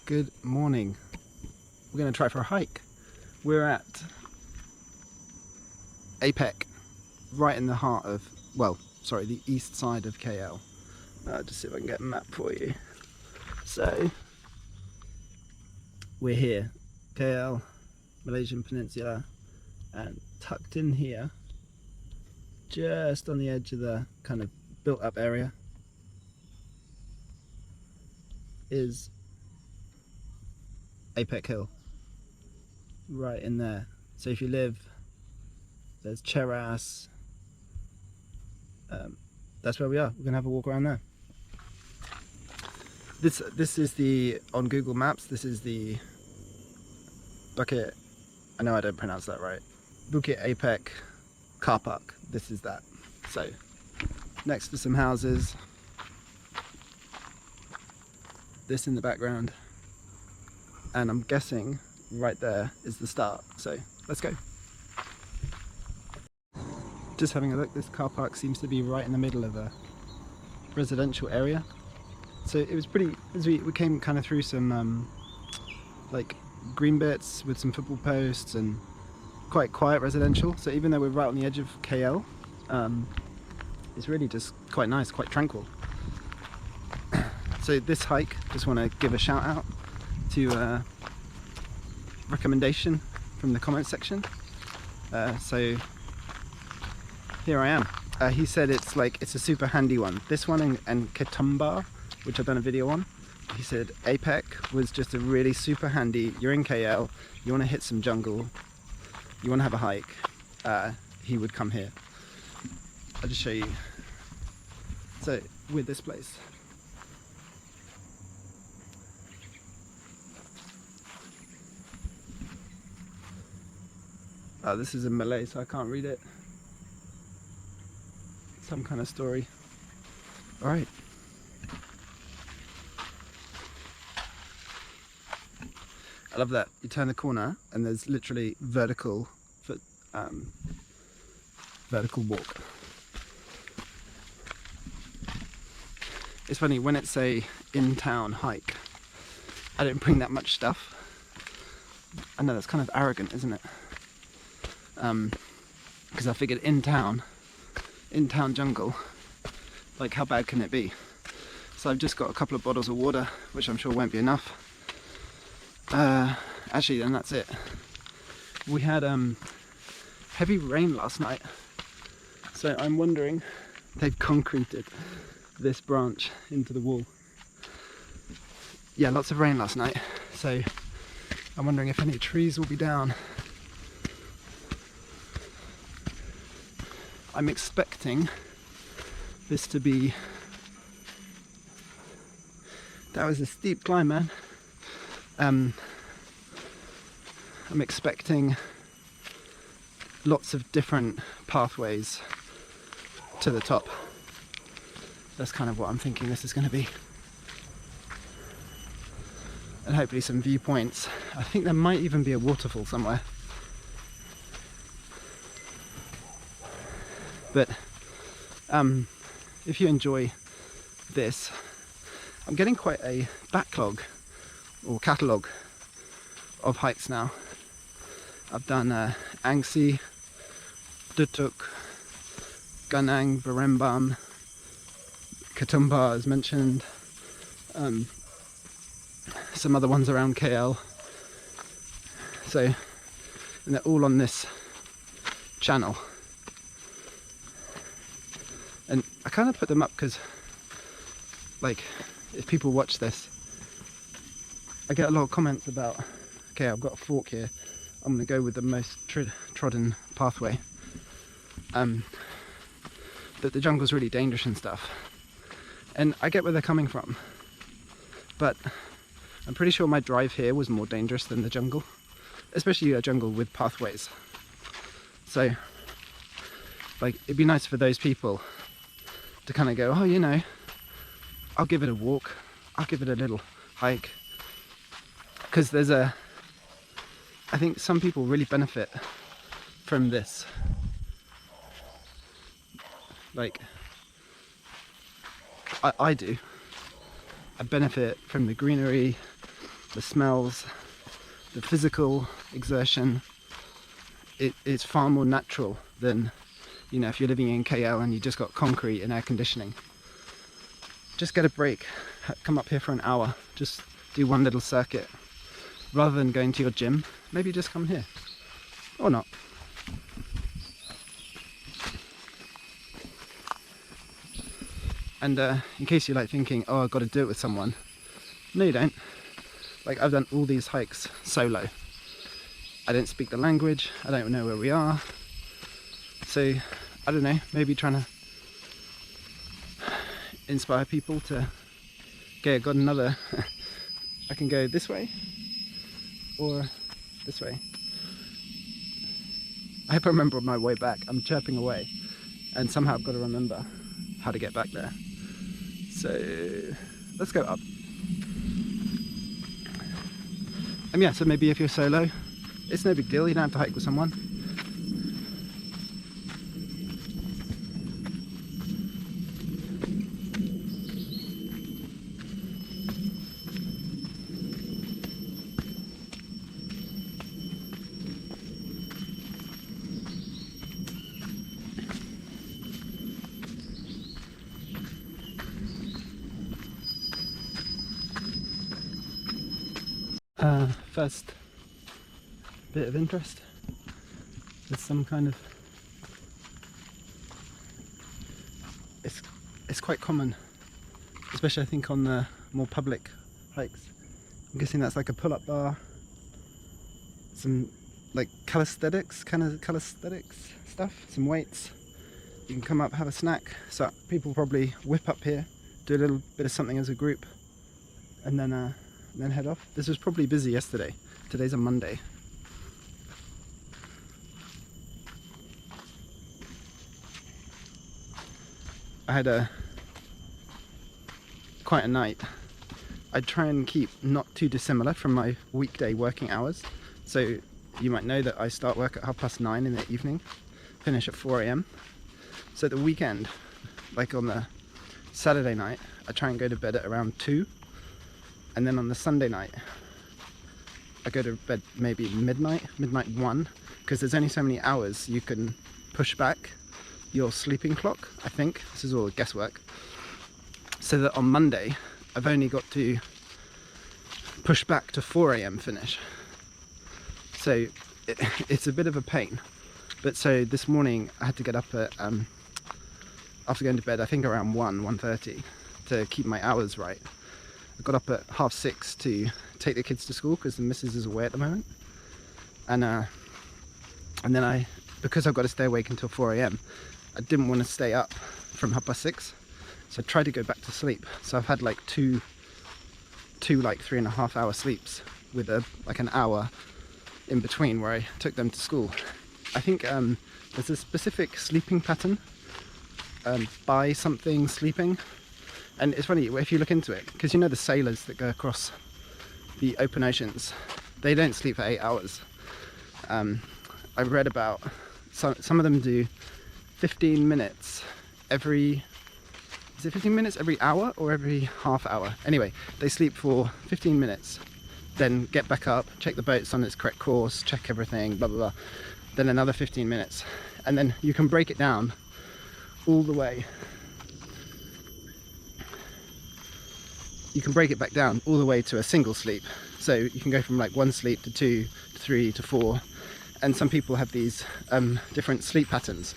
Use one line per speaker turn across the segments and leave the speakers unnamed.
Good morning. We're going to try for a hike. We're at Apek, right in the heart of, the east side of KL. Just see if I can get a map for you. So, we're here, KL, Malaysian Peninsula, and tucked in here, just on the edge of the kind of built up area, is Apek Hill, right in there. So if you live, there's Cheras, that's where we are. We're gonna have a walk around there. This is the, on Google Maps, this is the Bukit, I know I don't pronounce that right, Bukit Apek car park. This is that. So, next to some houses, this in the background, and I'm guessing right there is the start. So, let's go. Just having a look, this car park seems to be right in the middle of a residential area. So it was pretty, as we came kind of through some like green bits with some football posts and quite quiet residential. So even though we're right on the edge of KL, it's really just quite nice, quite tranquil. So this hike, just want to give a shout out to a recommendation from the comment section. So here I am. He said it's a super handy one. This one and Ketumbar, which I've done a video on, he said Apek was just a really super handy, you're in KL, you want to hit some jungle, you want to have a hike, he would come here. I'll just show you. So with this place, this is in Malay, so I can't read it. Some kind of story. All right. I love that. You turn the corner and there's literally vertical walk. It's funny, when it's a in-town hike, I don't bring that much stuff. I know that's kind of arrogant, isn't it? Because I figured in-town jungle, like how bad can it be? So I've just got a couple of bottles of water, which I'm sure won't be enough. Actually, then that's it. We had heavy rain last night, so I'm wondering, they've concreted this branch into the wall. Yeah, lots of rain last night, so I'm wondering if any trees will be down. I'm expecting this to be... That was a steep climb, man. I'm expecting lots of different pathways to the top. That's kind of what I'm thinking this is going to be. And hopefully some viewpoints. I think there might even be a waterfall somewhere. But if you enjoy this, I'm getting quite a backlog or catalogue of hikes now. I've done Angsi, Dutuk, Ganang, Barembam, Ketumbar as mentioned, some other ones around KL. So, and they're all on this channel. And I kind of put them up because, like, if people watch this, I get a lot of comments about, okay, I've got a fork here, I'm going to go with the most trodden pathway. That the jungle's really dangerous and stuff. And I get where they're coming from. But I'm pretty sure my drive here was more dangerous than the jungle. Especially a jungle with pathways. So, like, it'd be nice for those people to kind of go, oh, you know, I'll give it a walk, I'll give it a little hike, because I think some people really benefit from this. Like, I do. I benefit from the greenery, the smells, the physical exertion. It's far more natural than, you know, if you're living in KL and you just got concrete and air conditioning. Just get a break, come up here for an hour, just do one little circuit. Rather than going to your gym, maybe just come here, or not. And in case you're like thinking, oh, I've got to do it with someone. No, you don't. Like, I've done all these hikes solo. I don't speak the language, I don't know where we are. So, I don't know, maybe trying to inspire people to, okay, I got another, I can go this way, or this way. I hope I remember my way back. I'm chirping away, and somehow I've got to remember how to get back there. So let's go up. And yeah, so maybe if you're solo, it's no big deal, you don't have to hike with someone. First bit of interest, there's some kind of, it's quite common, especially I think on the more public hikes. I'm guessing that's like a pull-up bar, some like calisthenics stuff, some weights. You can come up, have a snack. So people probably whip up here, do a little bit of something as a group, and then head off. This was probably busy yesterday. Today's a Monday. I had quite a night. I try and keep not too dissimilar from my weekday working hours. So you might know that I start work at 9:30 in the evening, finish at 4 AM. So the weekend, like on the Saturday night, I try and go to bed at around 2. And then on the Sunday night, I go to bed maybe midnight 1, because there's only so many hours you can push back your sleeping clock, I think. This is all guesswork. So that on Monday, I've only got to push back to 4 AM finish. So it's a bit of a pain. But so this morning, I had to get up at, after going to bed, I think around 1:30 to keep my hours right. I got up at 6:30 to take the kids to school because the missus is away at the moment, and then because I've got to stay awake until 4 AM, I didn't want to stay up from 6:30, so I tried to go back to sleep. So I've had like two like 3.5 hour sleeps with like an hour in between where I took them to school. I think there's a specific sleeping pattern, by something sleeping. And it's funny, if you look into it, because you know the sailors that go across the open oceans, they don't sleep for 8 hours. I've read about, some of them do 15 minutes every, is it 15 minutes every hour or every half hour? Anyway, they sleep for 15 minutes, then get back up, check the boat's on its correct course, check everything, blah, blah, blah. Then another 15 minutes. And then you can break it down all the way. You can break it back down all the way to a single sleep. So you can go from like 1 sleep to 2, to 3, to 4. And some people have these different sleep patterns.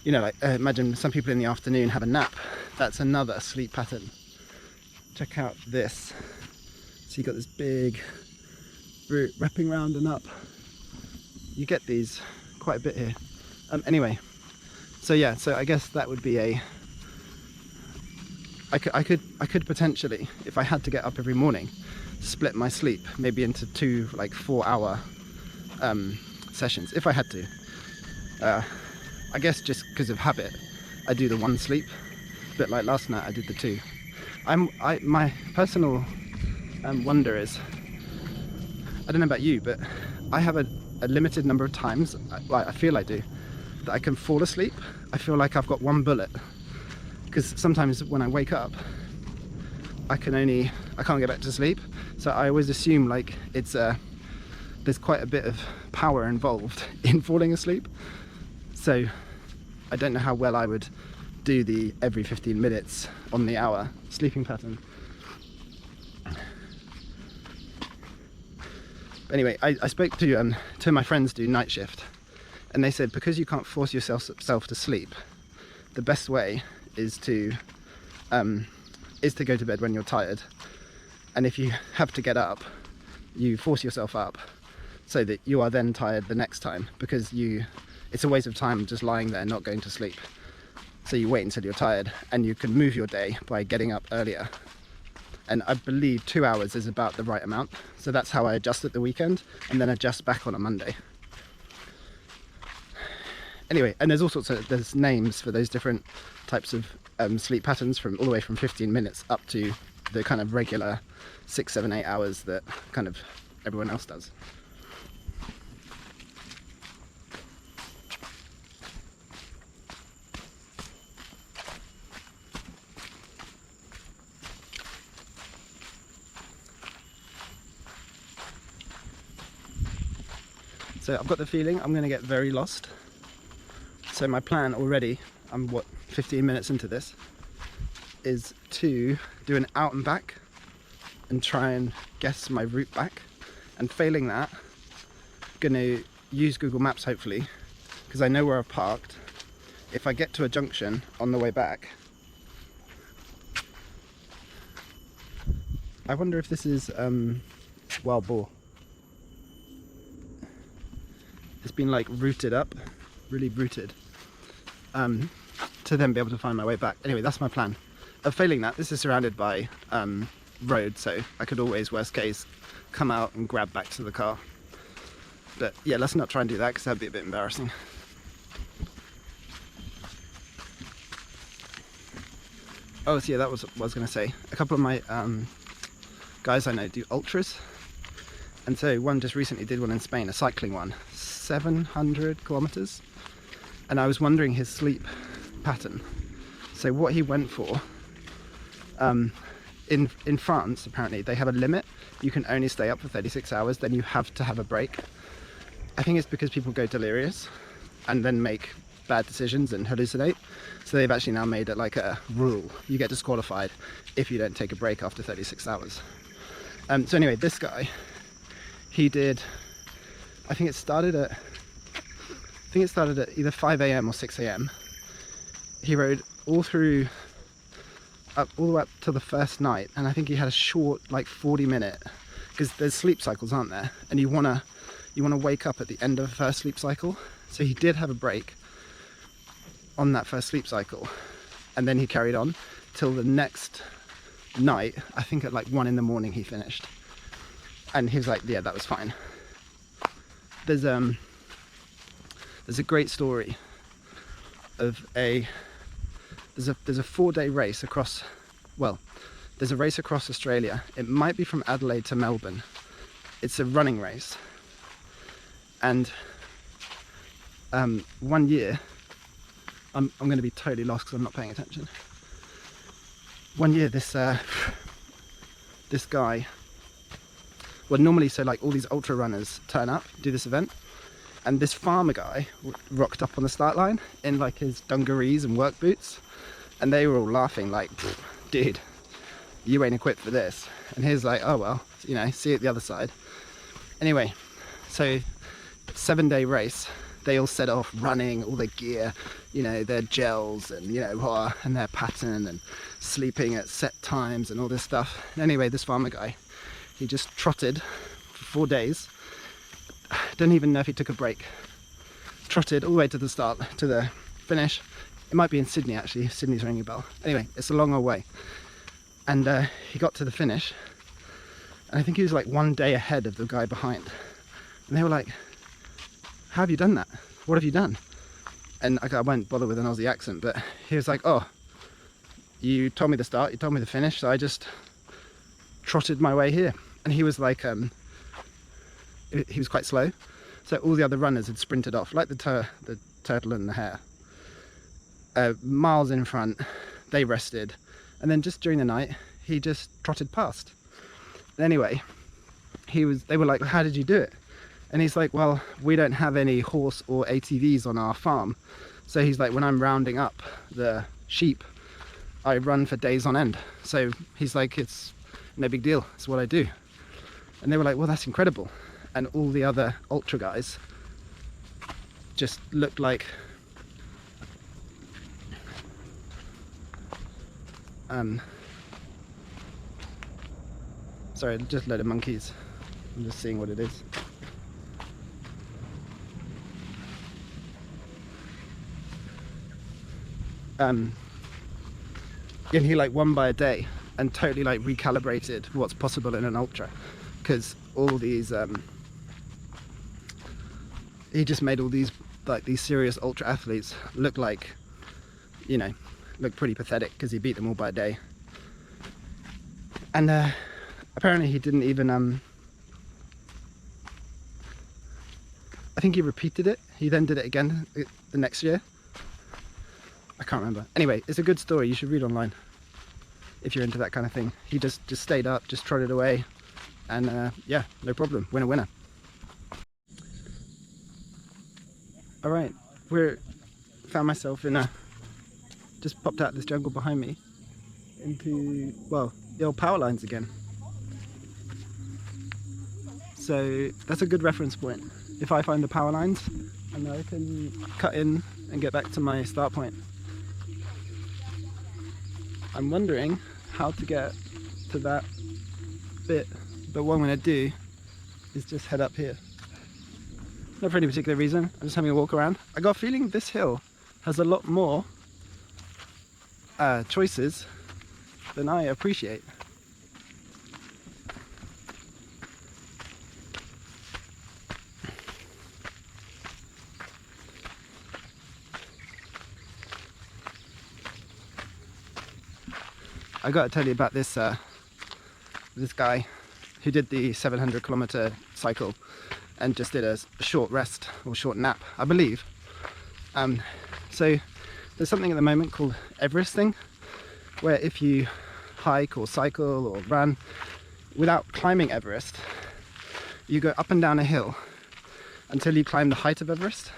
You know, like imagine some people in the afternoon have a nap. That's another sleep pattern. Check out this. So you've got this big route wrapping round and up. You get these quite a bit here. Anyway, so yeah, so I guess that would be a, I could potentially, if I had to get up every morning, split my sleep maybe into 2 like 4-hour sessions if I had to. I guess just because of habit, I do the 1 sleep. A bit like last night, I did the 2. My personal wonder is, I don't know about you, but I have a limited number of times, I feel I do, that I can fall asleep. I feel like I've got 1 bullet. Because sometimes when I wake up, I can't get back to sleep. So I always assume like there's quite a bit of power involved in falling asleep. So I don't know how well I would do the every 15 minutes on the hour sleeping pattern. But anyway, I spoke to two of my friends do night shift, and they said because you can't force yourself to sleep, the best way is to go to bed when you're tired, and if you have to get up, you force yourself up so that you are then tired the next time, because it's a waste of time just lying there not going to sleep. So you wait until you're tired, and you can move your day by getting up earlier. And I believe 2 hours is about the right amount. So that's how I adjust at the weekend, and then adjust back on a Monday. Anyway, and there's all sorts of, there's names for those different types of sleep patterns, from all the way from 15 minutes up to the kind of regular 6, 7, 8 hours that kind of everyone else does. So I've got the feeling I'm going to get very lost. So my plan already, I'm 15 minutes into this, is to do an out and back and try and guess my route back. And failing that, I'm going to use Google Maps hopefully, because I know where I've parked. If I get to a junction on the way back, I wonder if this is wild boar. It's been like rooted up, really rooted, to then be able to find my way back. Anyway, that's my plan. Failing that, this is surrounded by road, so I could always, worst case, come out and grab back to the car. But yeah, let's not try and do that, because that'd be a bit embarrassing. Oh, so yeah, that was what I was going to say. A couple of my guys I know do ultras, and so one just recently did one in Spain, a cycling one, 700 kilometers, and I was wondering his sleep pattern. So what he went for, in France apparently they have a limit. You can only stay up for 36 hours, then you have to have a break. I think it's because people go delirious and then make bad decisions and hallucinate. So they've actually now made it like a rule. You get disqualified if you don't take a break after 36 hours. So anyway, this guy, he did, I think it started at either 5 a.m. or 6 a.m. He rode all the way up to the first night, and I think he had a short, like 40-minute, because there's sleep cycles, aren't there? And you wanna wake up at the end of the first sleep cycle. So he did have a break on that first sleep cycle, and then he carried on till the next night. I think at like 1 in the morning he finished, and he was like, yeah, that was fine. There's a great story of there's a 4-day race across, well, there's a race across Australia. It might be from Adelaide to Melbourne. It's a running race, and 1 year, I'm going to be totally lost because I'm not paying attention. 1 year, this guy, well, normally, so like all these ultra runners turn up, do this event, and this farmer guy rocked up on the start line in like his dungarees and work boots, and they were all laughing like, dude, you ain't equipped for this. And he's like, oh well, you know, see you at the other side. Anyway, so 7-day race, they all set off running, all their gear, you know, their gels and, you know, and their pattern, and sleeping at set times and all this stuff. And anyway, this farmer guy, he just trotted for 4 days. Don't even know if he took a break. Trotted all the way to the start, to the finish. It might be in Sydney actually, Sydney's ringing a bell. Anyway, it's a long old way. And he got to the finish, and I think he was like 1 day ahead of the guy behind. And they were like, how have you done that? What have you done? And I won't bother with an Aussie accent, but he was like, oh, you told me the start, you told me the finish, so I just trotted my way here. And he was like, he was quite slow, so all the other runners had sprinted off, like the turtle and the hare. Miles in front, they rested, and then just during the night, he just trotted past. And anyway, they were like, how did you do it? And he's like, well, we don't have any horse or ATVs on our farm. So he's like, when I'm rounding up the sheep, I run for days on end. So he's like, it's no big deal, it's what I do. And they were like, well, that's incredible. And all the other ultra guys just looked like sorry, just a load of monkeys. I'm just seeing what it is. And he like won by a day and totally like recalibrated what's possible in an ultra, because all these he just made all these like these serious ultra athletes look like, you know, look pretty pathetic because he beat them all by a day. And apparently he didn't even I think he repeated it. He then did it again the next year. I can't remember. Anyway, it's a good story. You should read online if you're into that kind of thing. He just stayed up, just trotted away, and yeah, no problem. Winner, winner. All right, found myself in just popped out of this jungle behind me into, well, the old power lines again. So that's a good reference point. If I find the power lines, and I can cut in and get back to my start point. I'm wondering how to get to that bit, but what I'm going to do is just head up here. Not for any particular reason, I'm just having a walk around. I got a feeling this hill has a lot more choices than I appreciate. I gotta tell you about this this guy who did the 700-kilometer cycle and just did a short rest or short nap, I believe. So there's something at the moment called Everesting, where if you hike or cycle or run without climbing Everest, you go up and down a hill until you climb the height of Everest.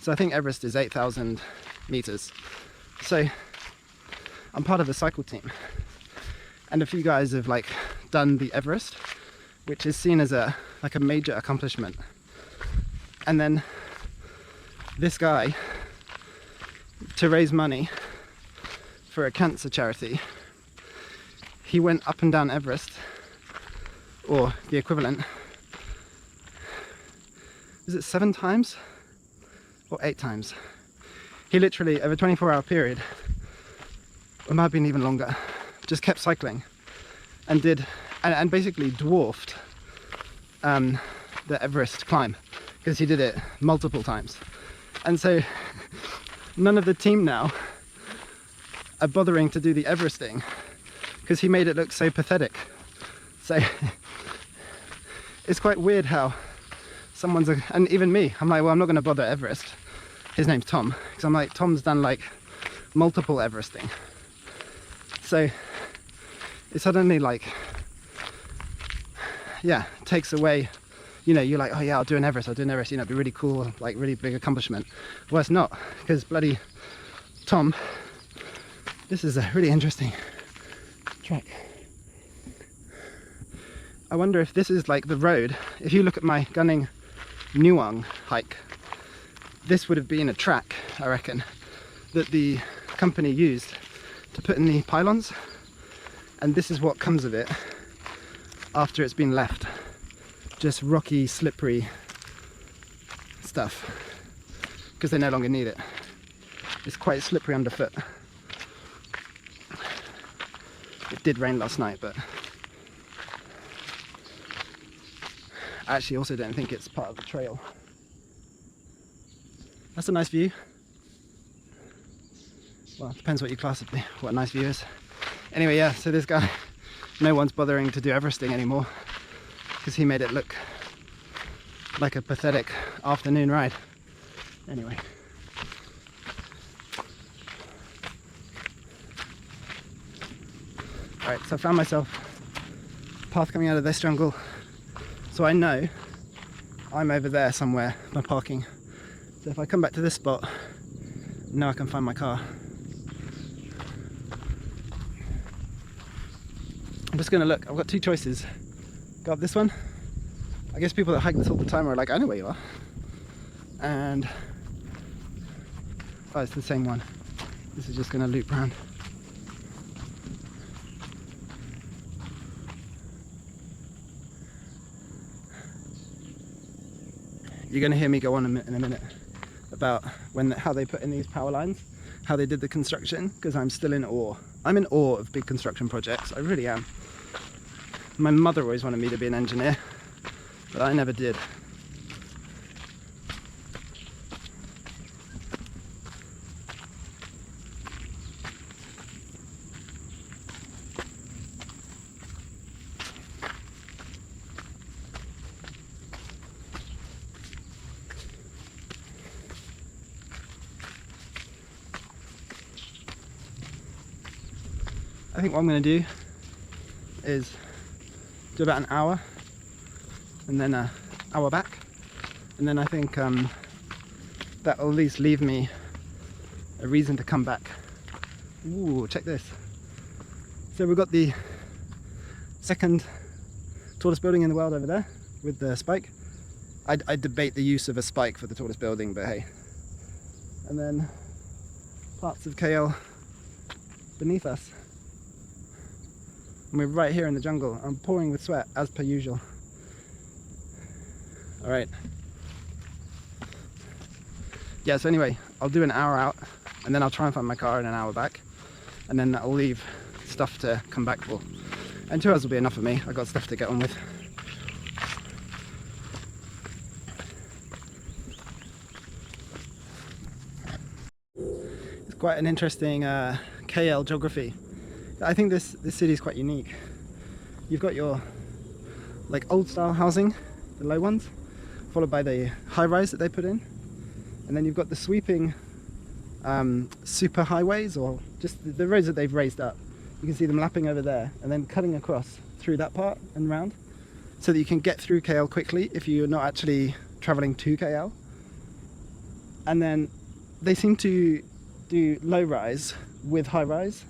So I think Everest is 8,000 meters. So I'm part of the cycle team, and a few guys have like done the Everest, which is seen as a major accomplishment. And then this guy, to raise money for a cancer charity, he went up and down Everest, or the equivalent, is it 7 times or 8 times? He literally, over a 24-hour period, it might have been even longer, just kept cycling and basically dwarfed the Everest climb, because he did it multiple times. And so none of the team now are bothering to do the Everesting because he made it look so pathetic. So it's quite weird how and even me, I'm like, well, I'm not going to bother Everest. His name's Tom, because I'm like, Tom's done like multiple Everesting. So it suddenly like, yeah, takes away, you know, you're like, oh yeah, I'll do an Everest, you know, it'd be really cool, like really big accomplishment. Well, it's not, because bloody Tom, this is a really interesting track. I wonder if this is like the road. If you look at my Gunning Nuang hike, this would have been a track, I reckon, that the company used to put in the pylons, and this is what comes of it after it's been left. Just rocky, slippery stuff, because they no longer need it. It's quite slippery underfoot. It did rain last night, but I actually also don't think it's part of the trail. That's a nice view. Well, it depends what you class it, what a nice view is. Anyway, yeah, so this guy, no one's bothering to do Everesting anymore because he made it look like a pathetic afternoon ride. Anyway. Right, so I found myself a path coming out of this jungle, so I know I'm over there somewhere, my parking. So if I come back to this spot, now I can find my car. I'm just gonna look. I've got two choices. Go up this one. I guess people that hike this all the time are like, I know where you are. And oh, it's the same one. This is just gonna loop round. You're gonna hear me go on in a minute about how they put in these power lines, how they did the construction, because I'm still in awe. I'm in awe of big construction projects, I really am. My mother always wanted me to be an engineer, but I never did. I think what I'm going to do is do about an hour and then an hour back, and then I think that'll at least leave me a reason to come back. Ooh, check this. So we've got the second tallest building in the world over there with the spike. I debate the use of a spike for the tallest building, but hey. And then parts of KL beneath us. And we're right here in the jungle. I'm pouring with sweat, as per usual. Alright. Yeah, so anyway, I'll do an hour out, and then I'll try and find my car in an hour back. And then that'll leave stuff to come back for. And 2 hours will be enough for me. I've got stuff to get on with. It's quite an interesting KL geography. I think this city is quite unique. You've got your like old style housing, the low ones, followed by the high rise that they put in, and then you've got the sweeping super highways, or just the roads that they've raised up. You can see them lapping over there and then cutting across through that part and round, so that you can get through KL quickly if you're not actually traveling to KL. And then they seem to do low rise with high rise,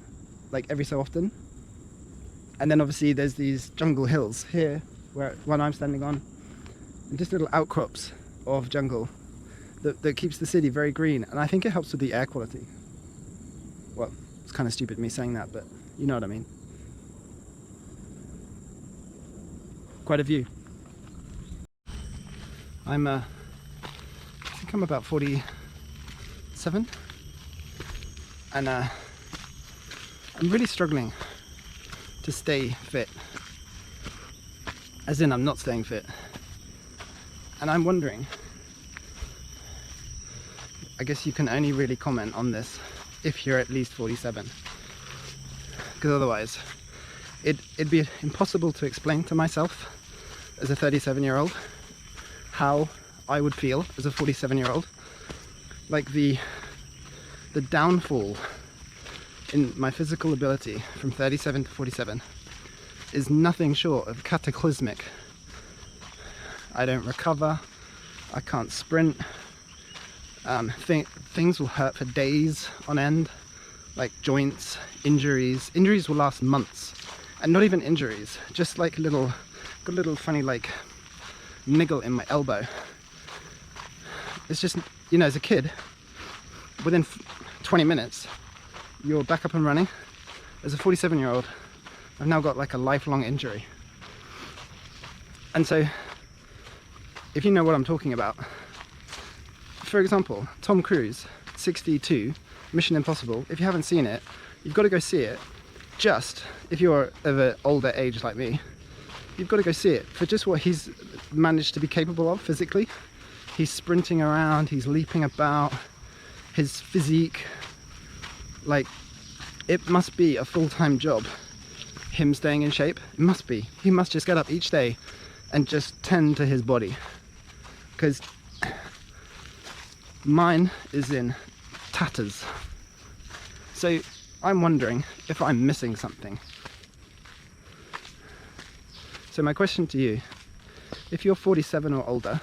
like every so often. And then obviously there's these jungle hills here, where one I'm standing on, and just little outcrops of jungle that keeps the city very green, and I think it helps with the air quality. Well, it's kind of stupid me saying that, but you know what I mean. Quite a view. I think I'm about 47, and I'm really struggling to stay fit. As in, I'm not staying fit. And I'm wondering, I guess you can only really comment on this if you're at least 47. Because otherwise, it'd be impossible to explain to myself as a 37-year-old how I would feel as a 47-year-old. Like the downfall in my physical ability from 37 to 47 is nothing short of cataclysmic. I don't recover, I can't sprint, things will hurt for days on end, like joints, injuries. Injuries will last months, and not even injuries, just like got a little funny like niggle in my elbow. It's just, you know, as a kid, within 20 minutes, you're back up and running. As a 47-year-old, I've now got like a lifelong injury. And so, if you know what I'm talking about, for example, Tom Cruise, 62, Mission Impossible, if you haven't seen it, you've got to go see it. Just, if you're of an older age like me, you've got to go see it for just what he's managed to be capable of physically. He's sprinting around, he's leaping about, his physique, like, it must be a full-time job, him staying in shape. It must be. He must just get up each day and just tend to his body, because mine is in tatters. So I'm wondering if I'm missing something. So my question to you, if you're 47 or older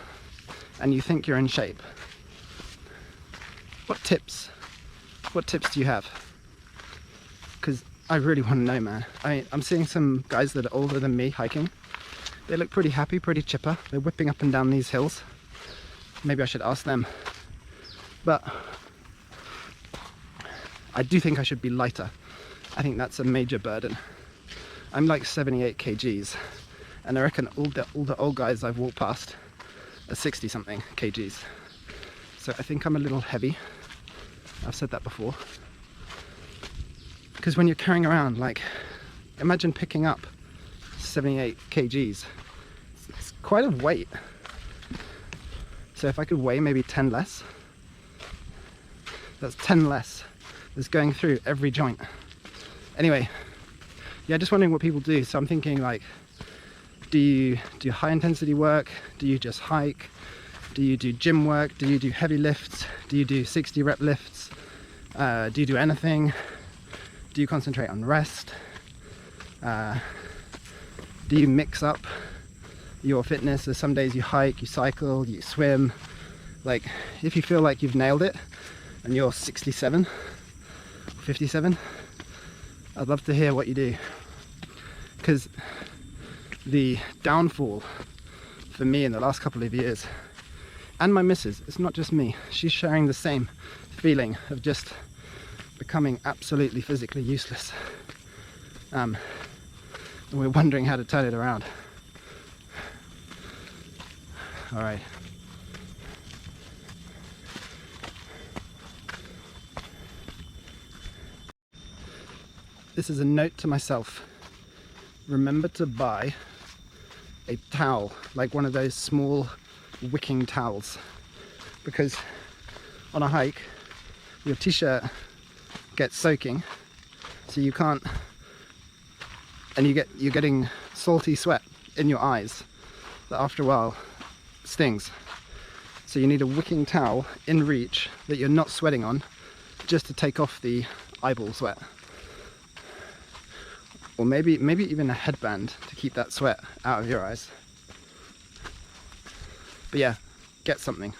and you think you're in shape, what tips do you have? Because I really want to know, man. I'm seeing some guys that are older than me hiking. They look pretty happy, pretty chipper. They're whipping up and down these hills. Maybe I should ask them. But I do think I should be lighter. I think that's a major burden. I'm like 78 kgs, and I reckon all the old guys I've walked past are 60 something kgs. So I think I'm a little heavy. I've said that before. Because when you're carrying around, like, imagine picking up 78 kgs. It's quite a weight. So if I could weigh maybe 10 less, that's 10 less. That's going through every joint. Anyway, yeah, just wondering what people do. So I'm thinking, like, do you do high intensity work? Do you just hike? Do you do gym work? Do you do heavy lifts? Do you do 60 rep lifts? Do you do anything? Do you concentrate on rest? Do you mix up your fitness? So some days you hike, you cycle, you swim. Like, if you feel like you've nailed it and you're 67, 57, I'd love to hear what you do. Because the downfall for me in the last couple of years, and my missus, it's not just me, she's sharing the same feeling of just becoming absolutely physically useless. And we're wondering how to turn it around. All right. This is a note to myself. Remember to buy a towel, like one of those small wicking towels, because on a hike your t-shirt gets soaking, so you can't, and you're getting salty sweat in your eyes that after a while stings. So you need a wicking towel in reach that you're not sweating on, just to take off the eyeball sweat. Or maybe even a headband to keep that sweat out of your eyes. But yeah, get something.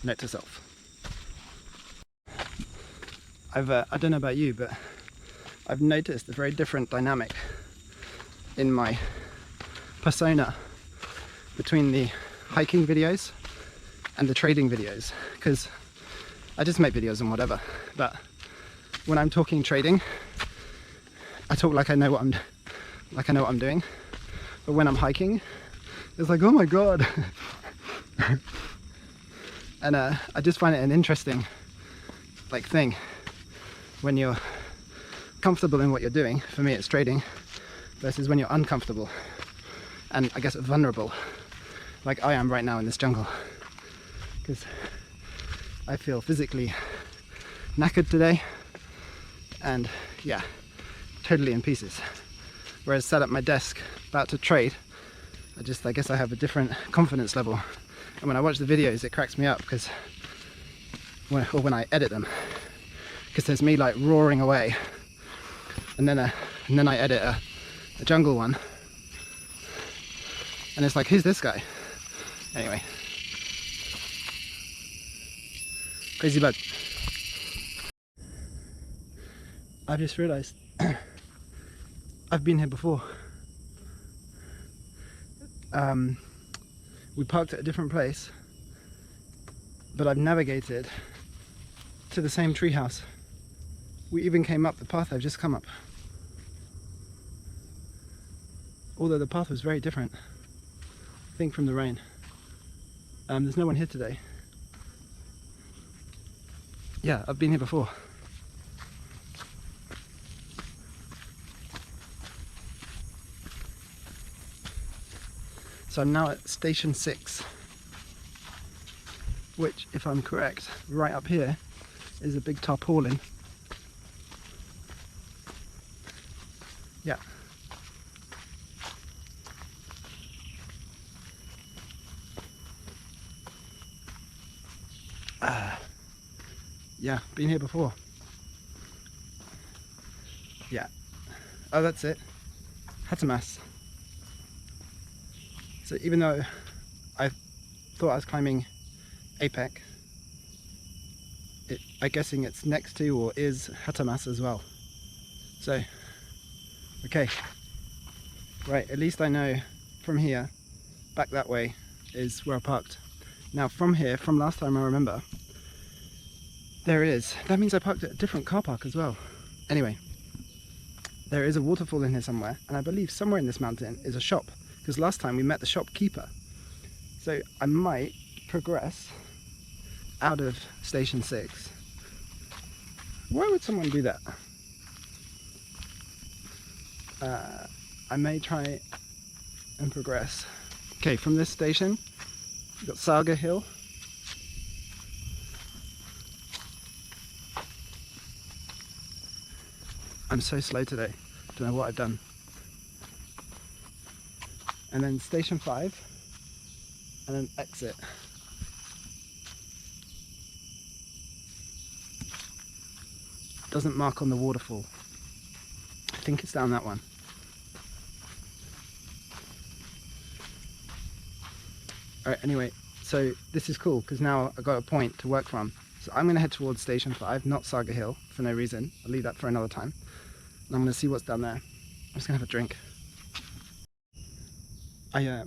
Note to self. I don't know about you, but I've noticed a very different dynamic in my persona between the hiking videos and the trading videos, because I just make videos and whatever, but when I'm talking trading, I talk like I know what I'm doing. But when I'm hiking, it's like, oh my god. And I just find it an interesting thing when you're comfortable in what you're doing. For me it's trading, versus when you're uncomfortable and I guess vulnerable, like I am right now in this jungle, because I feel physically knackered today and yeah, totally in pieces. Whereas sat at my desk about to trade, I guess I have a different confidence level. And when I watch the videos it cracks me up, because when I edit them, because there's me like roaring away, and then I edit a jungle one and it's like, who's this guy? Anyway, crazy bug. I've just realized I've been here before. We parked at a different place, but I've navigated to the same treehouse. We even came up the path I've just come up, although the path was very different, I think from the rain. There's no one here today. Yeah, I've been here before. So I'm now at station 6, which, if I'm correct, right up here is a big tarpaulin. Yeah. Yeah, been here before. Yeah. Oh, that's it. Hattemas. So even though I thought I was climbing Apek, I'm guessing it's next to or is Hatamas as well. So, okay, right, at least I know from here, back that way, is where I parked. Now from here, from last time I remember, there is, that means I parked at a different car park as well. Anyway, there is a waterfall in here somewhere, and I believe somewhere in this mountain is a shop, because last time we met the shopkeeper. So I might progress out of station 6. Why would someone do that? I may try and progress. Okay, from this station, we've got Apek Hill. I'm so slow today, don't know what I've done. And then station 5, and then exit. Doesn't mark on the waterfall. I think it's down that one. Alright, anyway, so this is cool because now I've got a point to work from. So I'm going to head towards station 5, not Apek Hill, for no reason. I'll leave that for another time. And I'm going to see what's down there. I'm just going to have a drink. I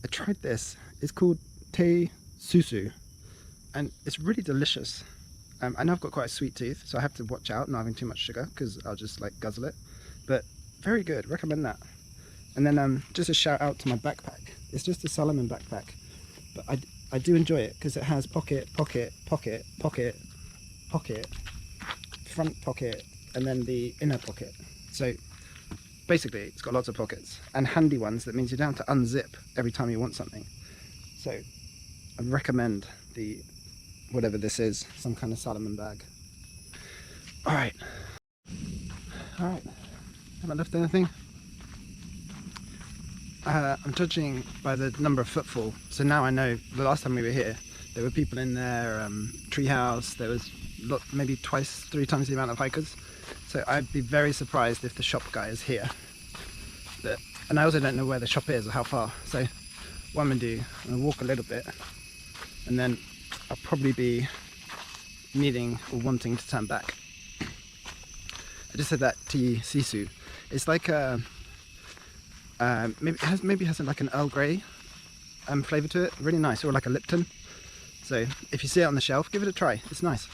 tried this. It's called Te Susu, and it's really delicious. I know I've got quite a sweet tooth, so I have to watch out not having too much sugar because I'll just like guzzle it. But very good, recommend that. And then just a shout out to my backpack. It's just a Salomon backpack, but I do enjoy it because it has pocket, pocket, pocket, pocket, pocket, front pocket, and then the inner pocket. So basically it's got lots of pockets and handy ones. That means you don't have to unzip every time you want something. So I recommend the whatever this is, some kind of Salomon bag. Alright, haven't left anything. I'm judging by the number of footfall, so now I know the last time we were here there were people in there, treehouse, there was maybe 2-3 times the amount of hikers, so I'd be very surprised if the shop guy is here. And I also don't know where the shop is or how far, so what I'm going to do, I'm going to walk a little bit and then I'll probably be needing or wanting to turn back. I just said that Te Sisu. It's like a maybe it has like an Earl Grey flavour to it, really nice, or like a Lipton. So if you see it on the shelf, give it a try, it's nice.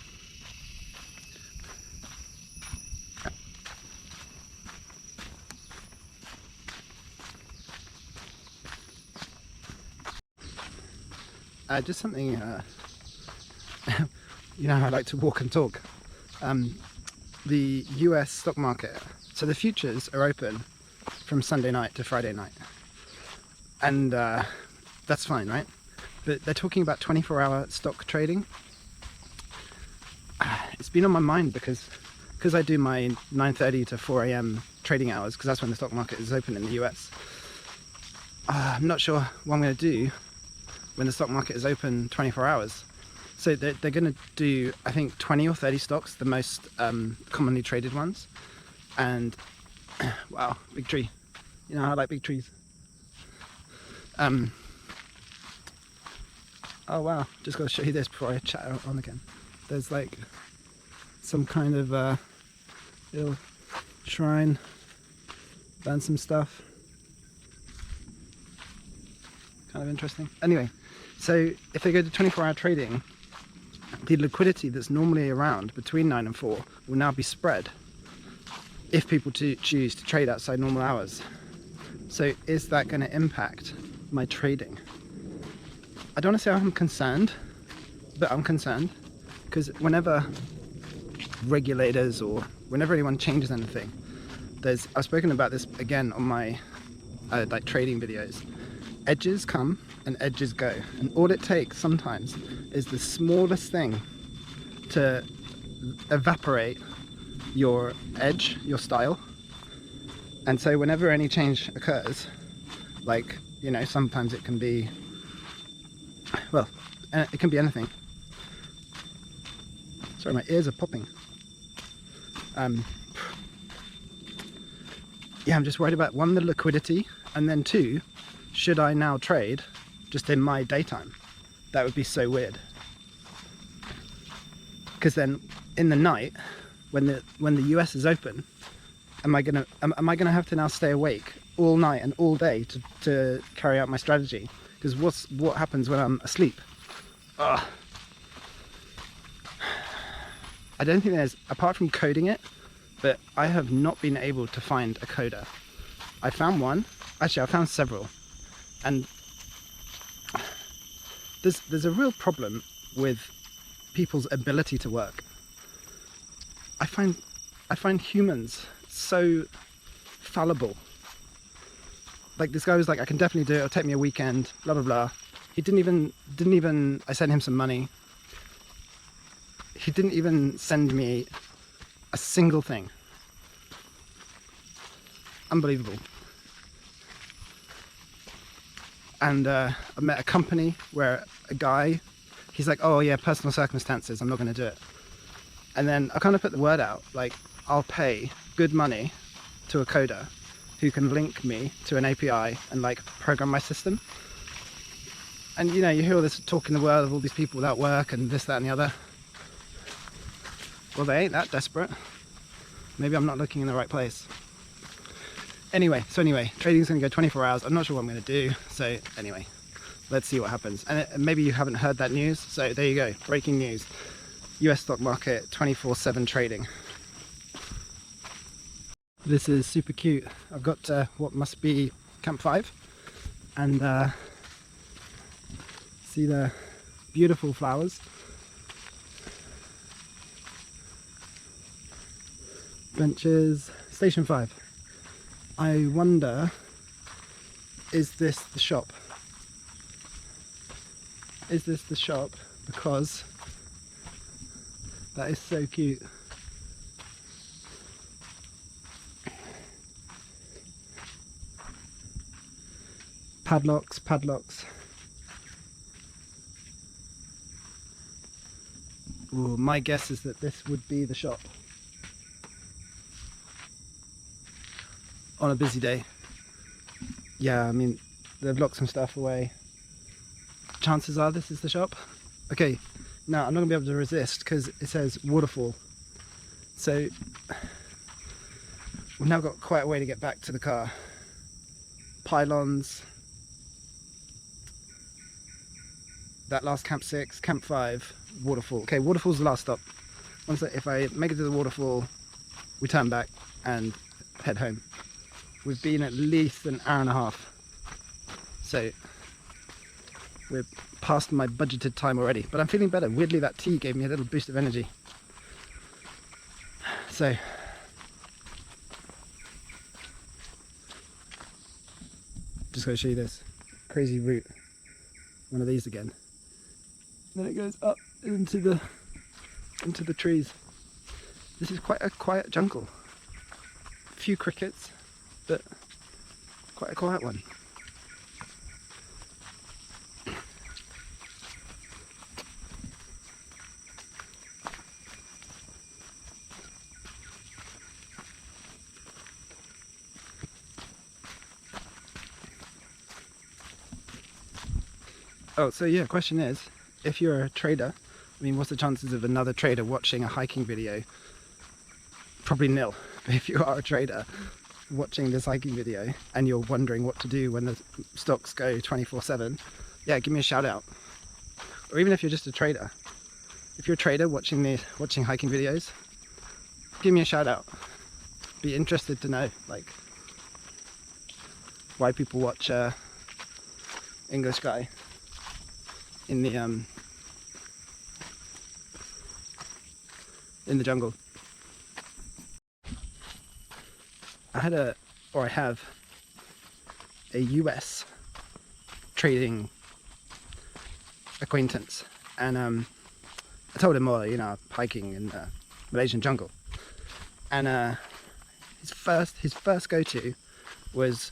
Just something, you know how I like to walk and talk. The US stock market, so the futures are open from Sunday night to Friday night, and that's fine, right? But they're talking about 24-hour stock trading. It's been on my mind because I do my 9:30 to 4 AM trading hours, because that's when the stock market is open in the US. I'm not sure what I'm going to do when the stock market is open 24 hours. So they're going to do, I think, 20 or 30 stocks, the most commonly traded ones. And wow, big tree. You know, I like big trees. Oh wow, just got to show you this before I chat on again. There's like some kind of little shrine, done some stuff. Kind of interesting. Anyway, so if they go to 24-hour trading, the liquidity that's normally around between 9 and 4 will now be spread if people choose to trade outside normal hours. So is that going to impact my trading? I don't want to say I'm concerned, but I'm concerned because whenever regulators or whenever anyone changes anything, I've spoken about this again on my like trading videos. Edges come and edges go, and all it takes sometimes is the smallest thing to evaporate your edge, your style. And so whenever any change occurs, like, you know, sometimes it can be, well, it can be anything. Sorry, my ears are popping. Yeah, I'm just worried about, one, the liquidity, and then two, should I now trade just in my daytime? That would be so weird. Because then in the night, when the US is open, am I gonna have to now stay awake all night and all day to carry out my strategy? Because what happens when I'm asleep? Ugh. I don't think there's, apart from coding it, but I have not been able to find a coder. I found one, actually I found several, and there's a real problem with people's ability to work. I find humans so fallible. Like this guy was like, I can definitely do it, it'll take me a weekend, blah blah blah. He didn't even, I sent him some money. He didn't even send me a single thing. Unbelievable. And I met a company where a guy, he's like, oh yeah, personal circumstances, I'm not going to do it. And then I kind of put the word out, like, I'll pay good money to a coder who can link me to an API and like program my system. And you know, you hear all this talk in the world of all these people without work and this, that and the other. Well, they ain't that desperate. Maybe I'm not looking in the right place. Anyway, trading's going to go 24 hours. I'm not sure what I'm going to do. So anyway, let's see what happens. And maybe you haven't heard that news. So there you go. Breaking news. US stock market 24/7 trading. This is super cute. I've got what must be Camp 5. And see the beautiful flowers. Benches, station 5. I wonder, is this the shop? Is this the shop? Because that is so cute. Padlocks. Ooh, my guess is that this would be the shop. On a busy day. Yeah, I mean, they've locked some stuff away. Chances are this is the shop. Okay, now I'm not gonna be able to resist because it says Waterfall. So we've now got quite a way to get back to the car. Pylons. That last Camp 6, Camp 5, Waterfall. Okay, Waterfall's the last stop. If I make it to the Waterfall, we turn back and head home. We've been at least an hour and a half, so we're past my budgeted time already, but I'm feeling better. Weirdly, that tea gave me a little boost of energy. So just going to show you this crazy route. One of these again. Then it goes up into the trees. This is quite a quiet jungle. A few crickets, but quite a quiet one. Oh, so yeah, question is, if you're a trader, I mean, what's the chances of another trader watching a hiking video? Probably nil. But if you are a trader watching this hiking video and you're wondering what to do when the stocks go 24/7, yeah, give me a shout out. Or even if you're just a trader, if you're a trader watching hiking videos, give me a shout out. Be interested to know like why people watch English guy in the jungle. I have a US trading acquaintance, and I told him, well, you know, hiking in the Malaysian jungle, and his first go-to was,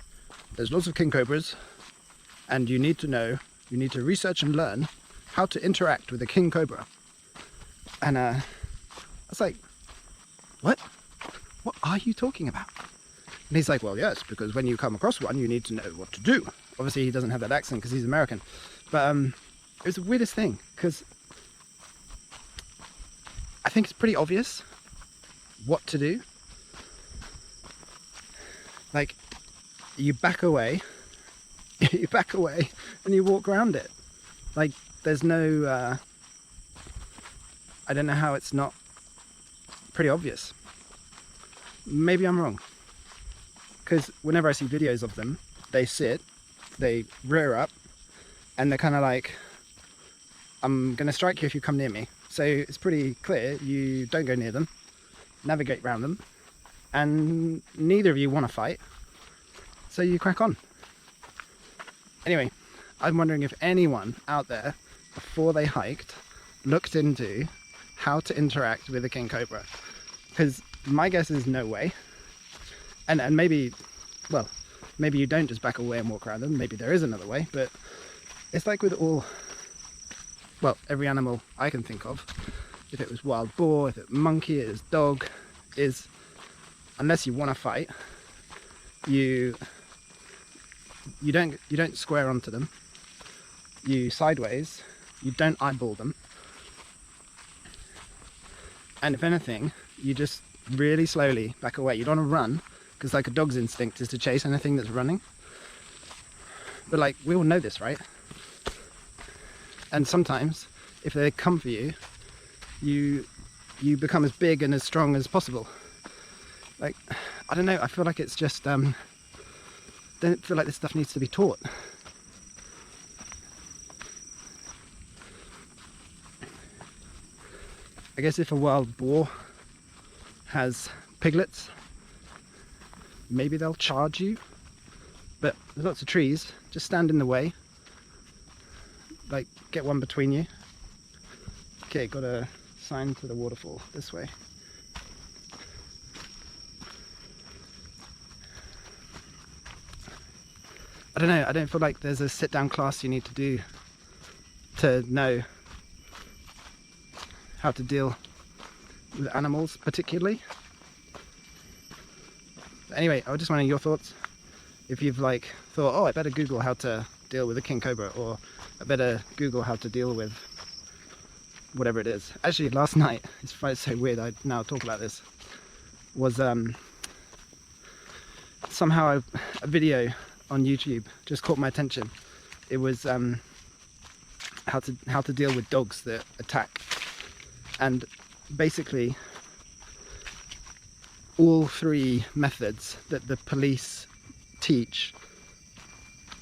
there's lots of king cobras, and you need to research and learn how to interact with a king cobra. And I was like, what are you talking about? And he's like, well, yes, because when you come across one, you need to know what to do. Obviously he doesn't have that accent because he's American, but it was the weirdest thing because I think it's pretty obvious what to do. Like, you back away, you back away and you walk around it. Like, there's no, I don't know how it's not pretty obvious. Maybe I'm wrong. Because whenever I see videos of them, they sit, they rear up, and they're kind of like, I'm going to strike you if you come near me. So it's pretty clear you don't go near them, navigate around them, and neither of you want to fight, so you crack on. Anyway, I'm wondering if anyone out there, before they hiked, looked into how to interact with a king cobra. Because my guess is no way. And maybe, well, maybe you don't just back away and walk around them, maybe there is another way, but it's like with all, well, every animal I can think of, if it was wild boar, if it was monkey, it was dog, is, unless you want to fight, you don't square onto them, you sideways, you don't eyeball them, and if anything, you just really slowly back away. You don't want to run, because like a dog's instinct is to chase anything that's running. But like, we all know this, right? And sometimes, if they come for you, you become as big and as strong as possible. Like, I don't know, I feel like it's just, don't feel like this stuff needs to be taught. I guess if a wild boar has piglets, maybe they'll charge you, but there's lots of trees, just stand in the way, like get one between you. Okay, got a sign to the waterfall this way. I don't know, I don't feel like there's a sit down class you need to do to know how to deal with animals particularly. But anyway, I was just wondering your thoughts. If you've like thought, oh, I better Google how to deal with a king cobra, or I better Google how to deal with whatever it is. Actually, last night, it's so weird I now talk about this, was somehow a video on YouTube just caught my attention. It was how to deal with dogs that attack. And basically, all three methods that the police teach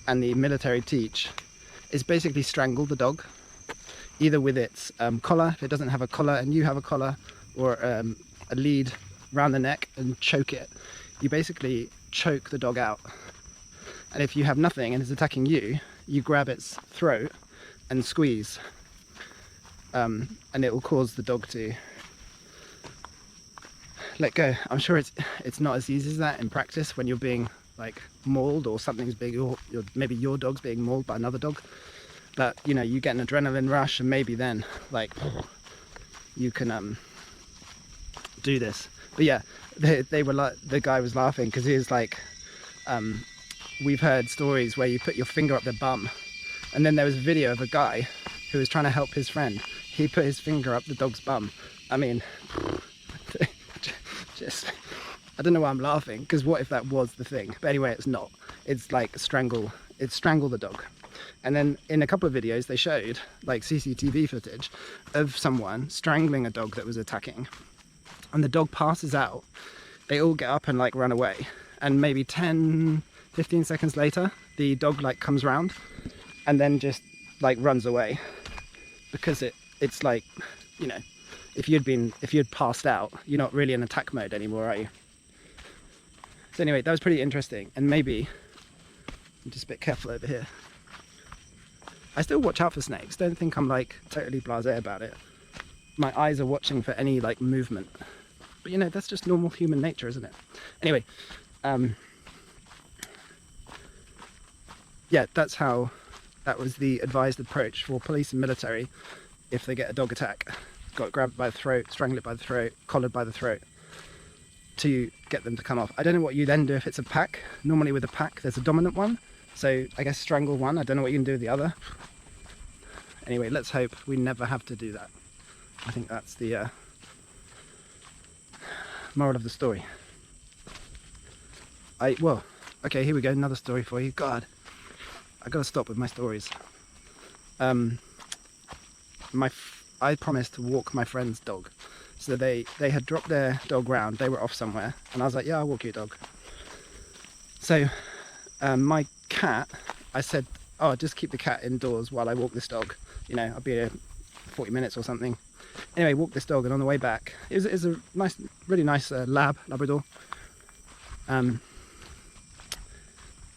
and the military teach is basically strangle the dog, either with its collar, if it doesn't have a collar and you have a collar, or a lead around the neck, and choke it. You basically choke the dog out. And if you have nothing and it's attacking you, you grab its throat and squeeze. And it will cause the dog to let go. I'm sure it's not as easy as that in practice when you're being like mauled, or something's being, or maybe your dog's being mauled by another dog. But you know, you get an adrenaline rush, and maybe then like you can do this. But yeah, they were like, the guy was laughing because he was like, we've heard stories where you put your finger up the bum, and then there was a video of a guy who was trying to help his friend. He put his finger up the dog's bum. I mean, just, I don't know why I'm laughing, because what if that was the thing? But anyway, it's not. It's like strangle the dog. And then in a couple of videos, they showed like CCTV footage of someone strangling a dog that was attacking. And the dog passes out. They all get up and like run away. And maybe 10, 15 seconds later, the dog like comes round and then just like runs away. Because it's like, you know, if you'd passed out, you're not really in attack mode anymore, are you? So anyway, that was pretty interesting. And maybe I'm just a bit careful over here. I still watch out for snakes. Don't think I'm like totally blasé about it. My eyes are watching for any like movement. But you know, that's just normal human nature, isn't it? Anyway, yeah, that was the advised approach for police and military if they get a dog attack. Got grabbed by the throat, strangled it by the throat, collared by the throat, to get them to come off. I don't know what you then do if it's a pack. Normally with a pack, there's a dominant one. So I guess strangle one. I don't know what you can do with the other. Anyway, let's hope we never have to do that. I think that's the moral of the story. Well, okay, here we go, another story for you. God, I gotta stop with my stories. I promised to walk my friend's dog. So they had dropped their dog round, they were off somewhere, and I was like, yeah, I'll walk your dog. So my cat, I said, oh, just keep the cat indoors while I walk this dog. You know, I'll be here 40 minutes or something. Anyway, walked this dog, and on the way back, it was a nice, really nice Labrador.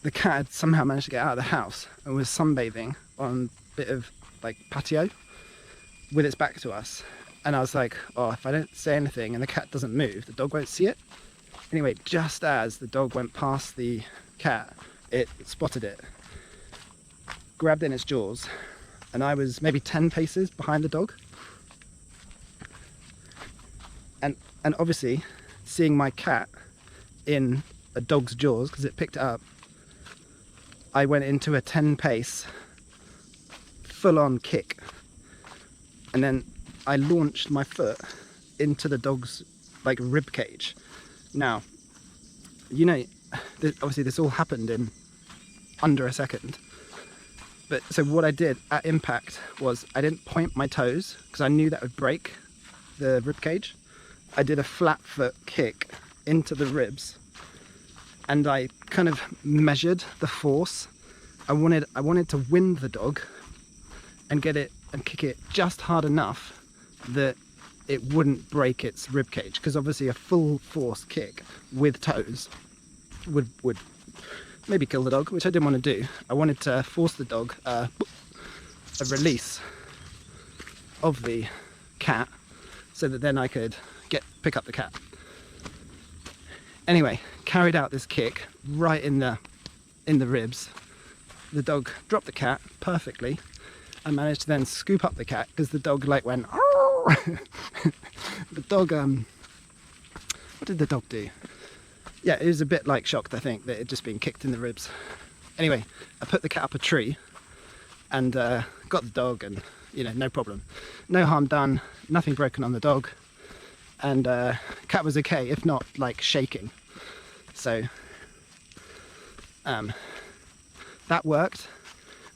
The cat had somehow managed to get out of the house and was sunbathing on a bit of like patio with its back to us. And I was like, oh, if I don't say anything and the cat doesn't move, the dog won't see it. Anyway, just as the dog went past the cat, it spotted it, grabbed it in its jaws, and I was maybe 10 paces behind the dog. And obviously, seeing my cat in a dog's jaws, because it picked it up, I went into a 10 pace full-on kick, and then I launched my foot into the dog's like rib cage. Now, you know, obviously this all happened in under a second. But so what I did at impact was I didn't point my toes because I knew that would break the rib cage. I did a flat foot kick into the ribs, and I kind of measured the force. I wanted to wind the dog and get it and kick it just hard enough that it wouldn't break its rib cage, because obviously a full force kick with toes would maybe kill the dog, which I didn't want to do. I wanted to force the dog a release of the cat so that then I could pick up the cat. Anyway, carried out this kick right in the ribs. The dog dropped the cat perfectly. I managed to then scoop up the cat because the dog like went the dog what did the dog do? Yeah, it was a bit like shocked, I think, that it had just been kicked in the ribs. Anyway, I put the cat up a tree and got the dog, and you know, no problem, no harm done, nothing broken on the dog, and cat was okay, if not like shaking. So that worked.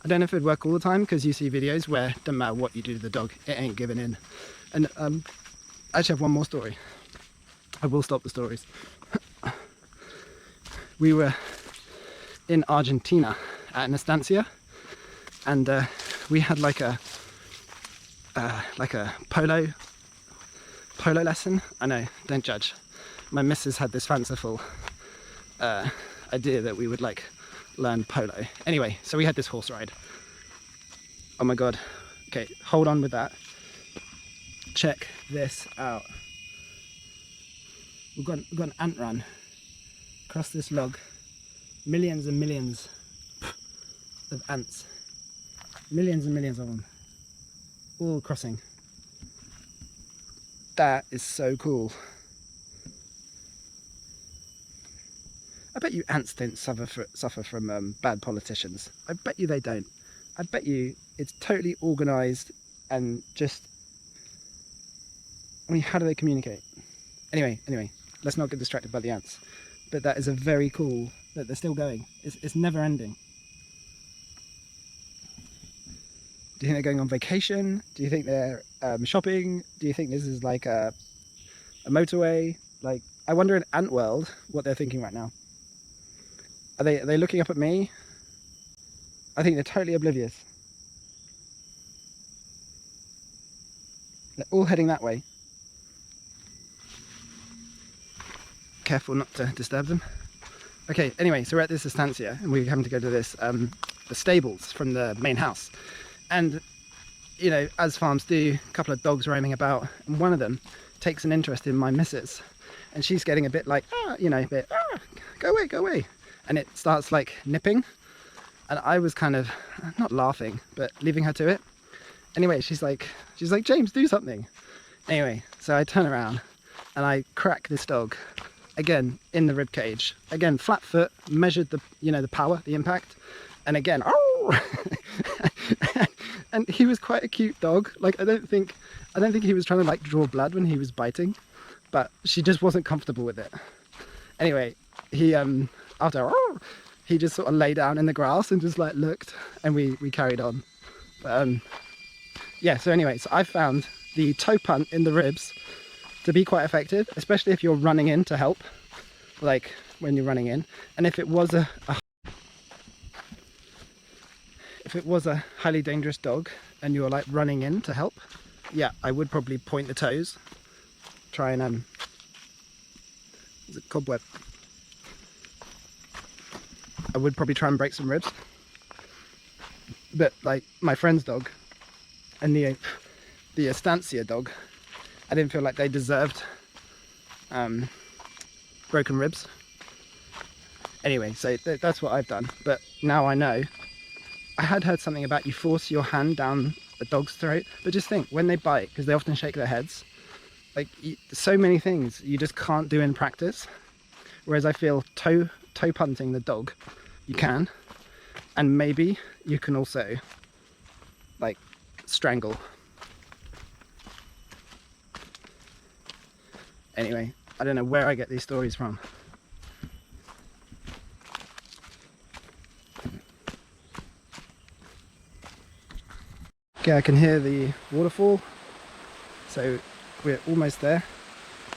I don't know if it'd work all the time, because you see videos where it doesn't matter what you do to the dog, it ain't giving in. And I actually have one more story. I will stop the stories. We were in Argentina at an estancia, and we had like a polo lesson. I know, don't judge. My missus had this fanciful idea that we would like learn polo. Anyway, so we had this horse ride. Oh my god. Okay, hold on with that. Check this out. We've got an ant run across this log. Millions and millions of ants. Millions and millions of them. All crossing. That is so cool. I bet you ants don't suffer from bad politicians. I bet you they don't. I bet you it's totally organised and just... I mean, how do they communicate? Anyway, let's not get distracted by the ants. But that is a very cool that they're still going. It's never ending. Do you think they're going on vacation? Do you think they're shopping? Do you think this is like a motorway? Like, I wonder in ant world what they're thinking right now. Are they looking up at me? I think they're totally oblivious. They're all heading that way. Careful not to disturb them. Okay, anyway, so we're at this estancia and we're having to go to this the stables from the main house. And, you know, as farms do, a couple of dogs roaming about, and one of them takes an interest in my missus. And she's getting a bit like, you know, a bit, go away, go away. And it starts like nipping. And I was kind of, not laughing, but leaving her to it. Anyway, she's like, James, do something. Anyway, so I turn around and I crack this dog, again, in the rib cage. Again, flat foot, measured the, you know, the power, the impact, And again, oh! And he was quite a cute dog. Like, I don't think he was trying to like draw blood when he was biting, but she just wasn't comfortable with it. Anyway, he after oh, he just sort of lay down in the grass and just like looked, and we carried on. But yeah, so anyway, so I found the toe punt in the ribs to be quite effective, especially if you're running in to help, like when you're running in. And if it was a highly dangerous dog and you're like running in to help, yeah, I would probably point the toes, try and there's a cobweb. I would probably try and break some ribs. But like my friend's dog and the estancia dog, I didn't feel like they deserved broken ribs. Anyway, so that's what I've done. But now I know. I had heard something about you force your hand down a dog's throat, but just think, when they bite, because they often shake their heads, like so many things you just can't do in practice. Whereas I feel toe punting the dog, you can, and maybe you can also like strangle. Anyway, I don't know where I get these stories from. Okay, I can hear the waterfall, so we're almost there.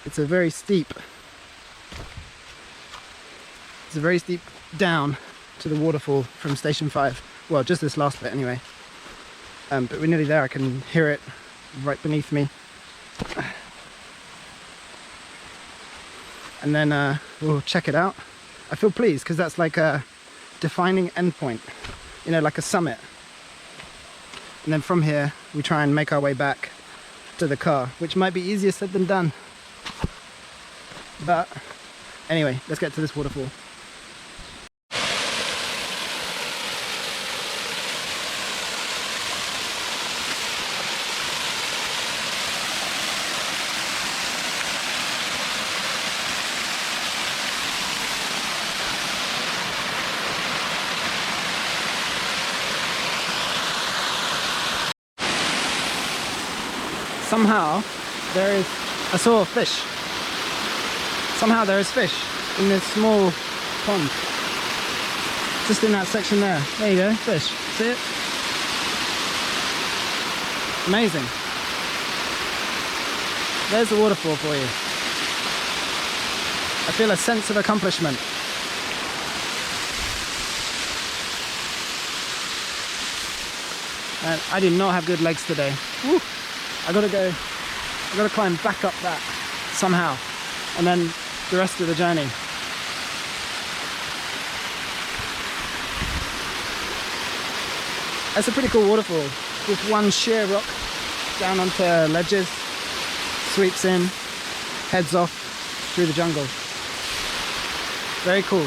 It's a very steep down to the waterfall from station 5. Well, just this last bit anyway. But we're nearly there. I can hear it right beneath me. And then we'll check it out. I feel pleased because that's like a defining endpoint, you know, like a summit. And then from here we try and make our way back to the car, which might be easier said than done. But anyway, let's get to this waterfall. Somehow there is, I saw a fish. Somehow there is fish in this small pond. Just in that section there. There you go, fish. See it? Amazing. There's the waterfall for you. I feel a sense of accomplishment. And I did not have good legs today. Woo. I gotta climb back up that somehow, and then the rest of the journey. That's a pretty cool waterfall. Just one sheer rock down onto ledges, sweeps in, heads off through the jungle. Very cool.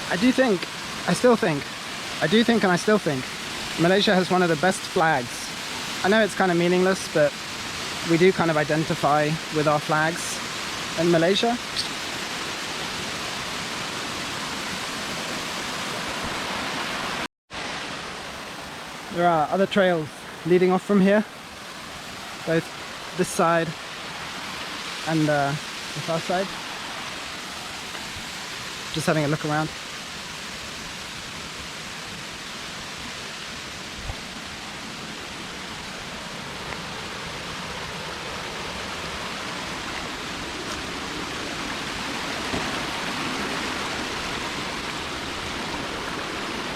I do think Malaysia has one of the best flags. I know it's kind of meaningless, but we do kind of identify with our flags in Malaysia. There are other trails leading off from here, both this side and the far side. Just having a look around.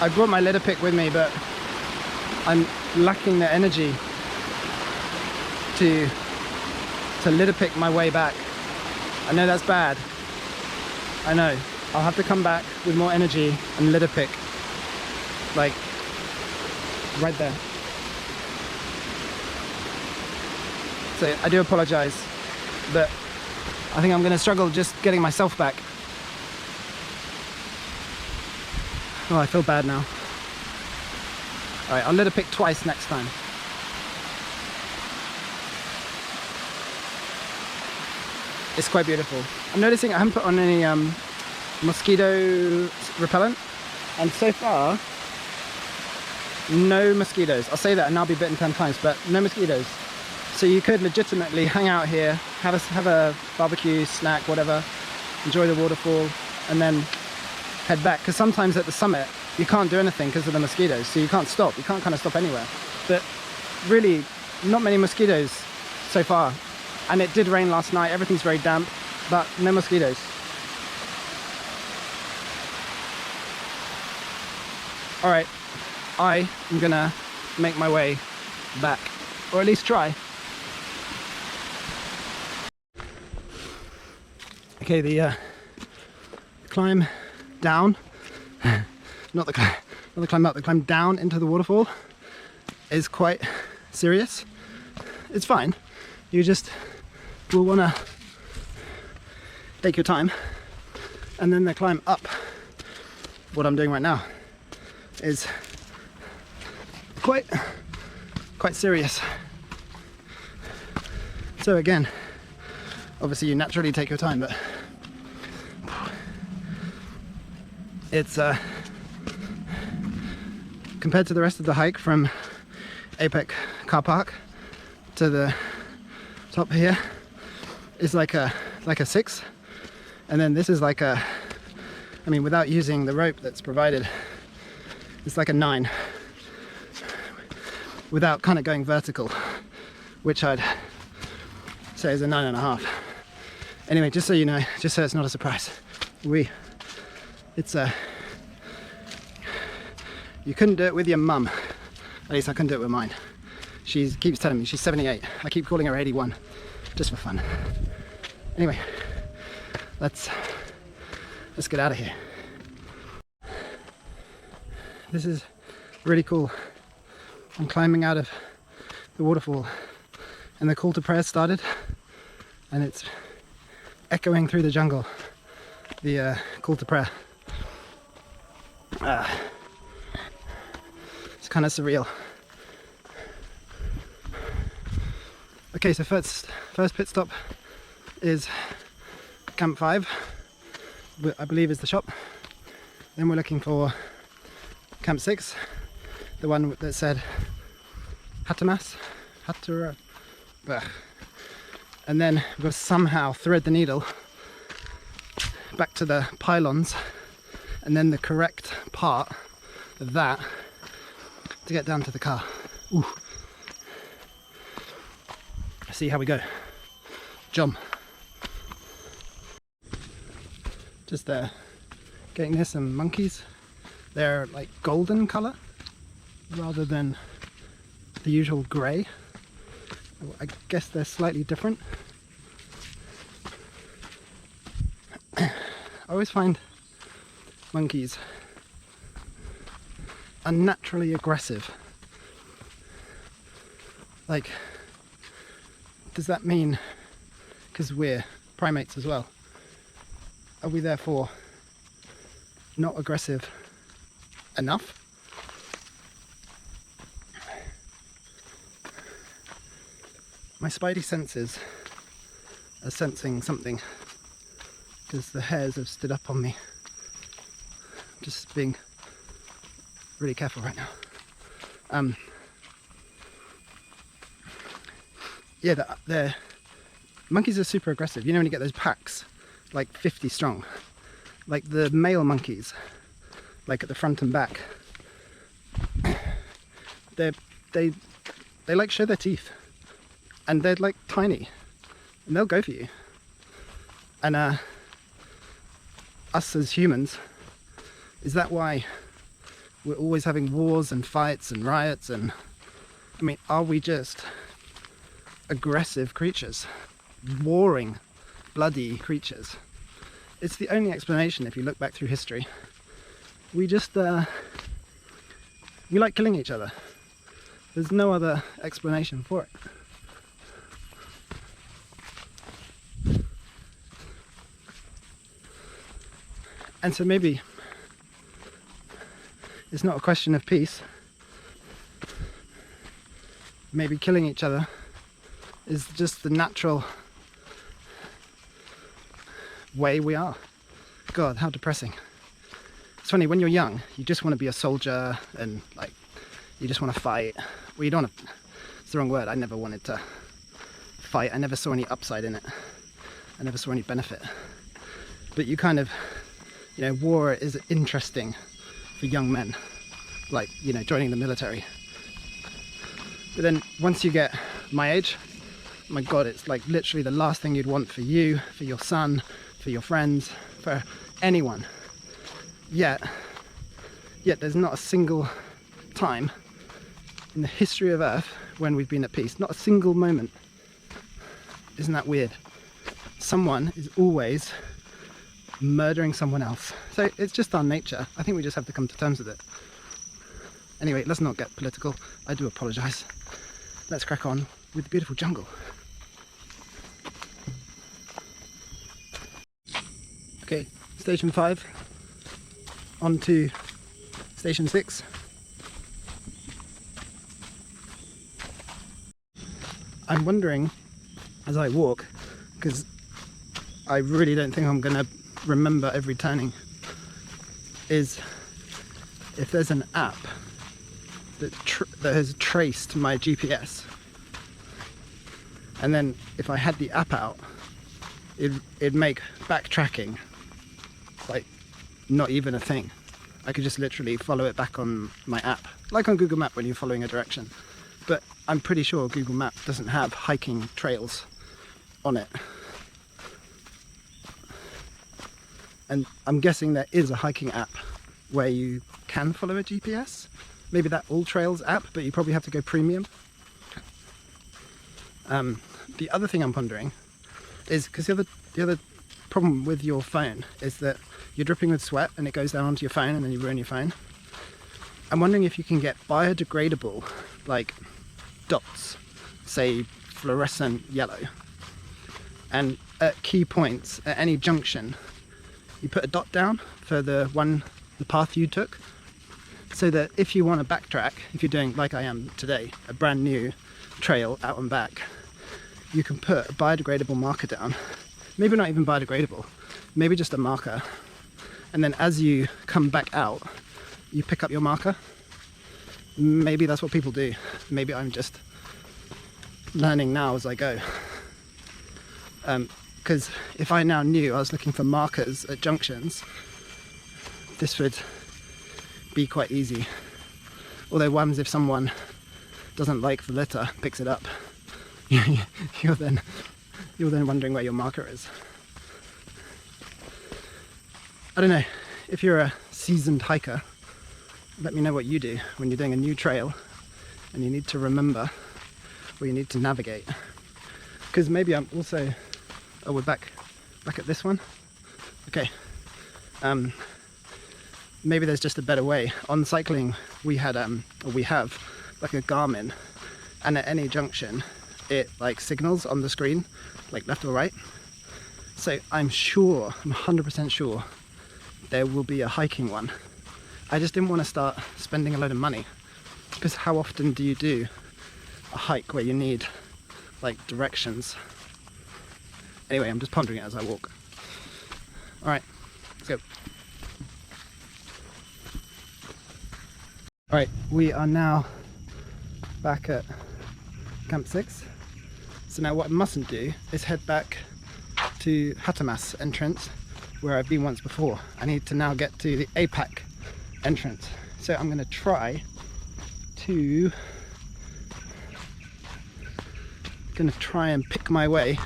I brought my litter pick with me, but I'm lacking the energy to litter pick my way back. I know that's bad. I know. I'll have to come back with more energy and litter pick. Like, right there. So I do apologize, but I think I'm gonna struggle just getting myself back. Oh, I feel bad now. Alright, I'll litter pick twice next time. It's quite beautiful. I'm noticing I haven't put on any mosquito repellent, and so far no mosquitoes. I'll say that and I'll be bitten 10 times, but no mosquitoes. So you could legitimately hang out here, have a barbecue, snack, whatever, enjoy the waterfall, and then head back, because sometimes at the summit you can't do anything because of the mosquitoes, so you can't stop. You can't kind of stop anywhere. But really, not many mosquitoes so far. And it did rain last night. Everything's very damp, but no mosquitoes. All right, I am gonna make my way back, or at least try. Okay, the climb down, not the climb up, the climb down into the waterfall is quite serious. It's fine. You just will want to take your time, and then the climb up, what I'm doing right now, is quite serious. So again, obviously you naturally take your time, but it's compared to the rest of the hike from Apek car park to the top here is like a 6, and then this is like a, I mean, without using the rope that's provided, it's like a 9, without kind of going vertical, which I'd say is a 9.5. Anyway, just so you know, just so it's not a surprise, it's you couldn't do it with your mum. At least I couldn't do it with mine. She keeps telling me she's 78. I keep calling her 81, just for fun. Anyway, let's get out of here. This is really cool. I'm climbing out of the waterfall, and the call to prayer started, and it's echoing through the jungle. The call to prayer. It's kind of surreal. Okay, so first pit stop is Camp 5, I believe is the shop. Then we're looking for Camp 6, the one that said Hatamas, and then we've got to somehow thread the needle back to the pylons, and then the correct part of that to get down to the car. Ooh. See how we go. Jump. Just getting near some monkeys. They're like golden colour rather than the usual grey. I guess they're slightly different. I always find monkeys unnaturally aggressive. Like, does that mean, because we're primates as well, are we therefore not aggressive enough? My spidey senses are sensing something, because the hares have stood up on me. Just being really careful right now. yeah, the monkeys are super aggressive. You know when you get those packs, like 50 strong, like the male monkeys, like at the front and back, they like show their teeth, and they're like tiny, and they'll go for you. And us as humans, is that why we're always having wars and fights and riots? And I mean, are we just aggressive creatures, warring, bloody creatures? It's the only explanation if you look back through history. We just we like killing each other. There's no other explanation for it. And so maybe it's not a question of peace. Maybe killing each other is just the natural way we are. God, how depressing. It's funny, when you're young, you just want to be a soldier and like, you just want to fight. Well, you don't want to, it's the wrong word. I never wanted to fight. I never saw any upside in it. I never saw any benefit. But you kind of, you know, war is interesting for young men, like, you know, joining the military. But then once you get my age, my God, it's like literally the last thing you'd want for you, for your son, for your friends, for anyone. Yet there's not a single time in the history of Earth when we've been at peace. Not a single moment. Isn't that weird? Someone is always murdering someone else. So it's just our nature. I think we just have to come to terms with it. Anyway, let's not get political. I do apologise. Let's crack on with the beautiful jungle. Okay, station 5. On to station 6. I'm wondering as I walk, because I really don't think I'm going to remember every turning, is if there's an app that has traced my GPS, and then if I had the app out, it'd make backtracking like not even a thing. I could just literally follow it back on my app, like on Google Map when you're following a direction. But I'm pretty sure Google Map doesn't have hiking trails on it. And I'm guessing there is a hiking app where you can follow a GPS. Maybe that All Trails app, but you probably have to go premium. The other thing I'm pondering is, because the other problem with your phone is that you're dripping with sweat and it goes down onto your phone and then you ruin your phone. I'm wondering if you can get biodegradable, like, dots, say fluorescent yellow, and at key points, at any junction, you put a dot down for the path you took, so that if you want to backtrack, if you're doing, like I am today, a brand new trail out and back, you can put a biodegradable marker down. Maybe not even biodegradable, maybe just a marker, and then as you come back out, you pick up your marker. Maybe that's what people do. Maybe I'm just learning now as I go. Because if I now knew I was looking for markers at junctions, this would be quite easy. Although ones, if someone doesn't like the litter, picks it up, you're then wondering where your marker is. I don't know, if you're a seasoned hiker, let me know what you do when you're doing a new trail and you need to remember or you need to navigate. Because maybe I'm also, oh, we're back at this one. Okay. Maybe there's just a better way. On cycling, we had, or we have, like a Garmin, and at any junction, it like signals on the screen, like left or right. So I'm 100% sure there will be a hiking one. I just didn't want to start spending a load of money, because how often do you do a hike where you need like directions? Anyway, I'm just pondering it as I walk. Alright, let's go. Alright, we are now back at Camp 6. So now what I mustn't do is head back to Hatamas entrance, where I've been once before. I need to now get to the Apek entrance. So I'm going to try and pick my way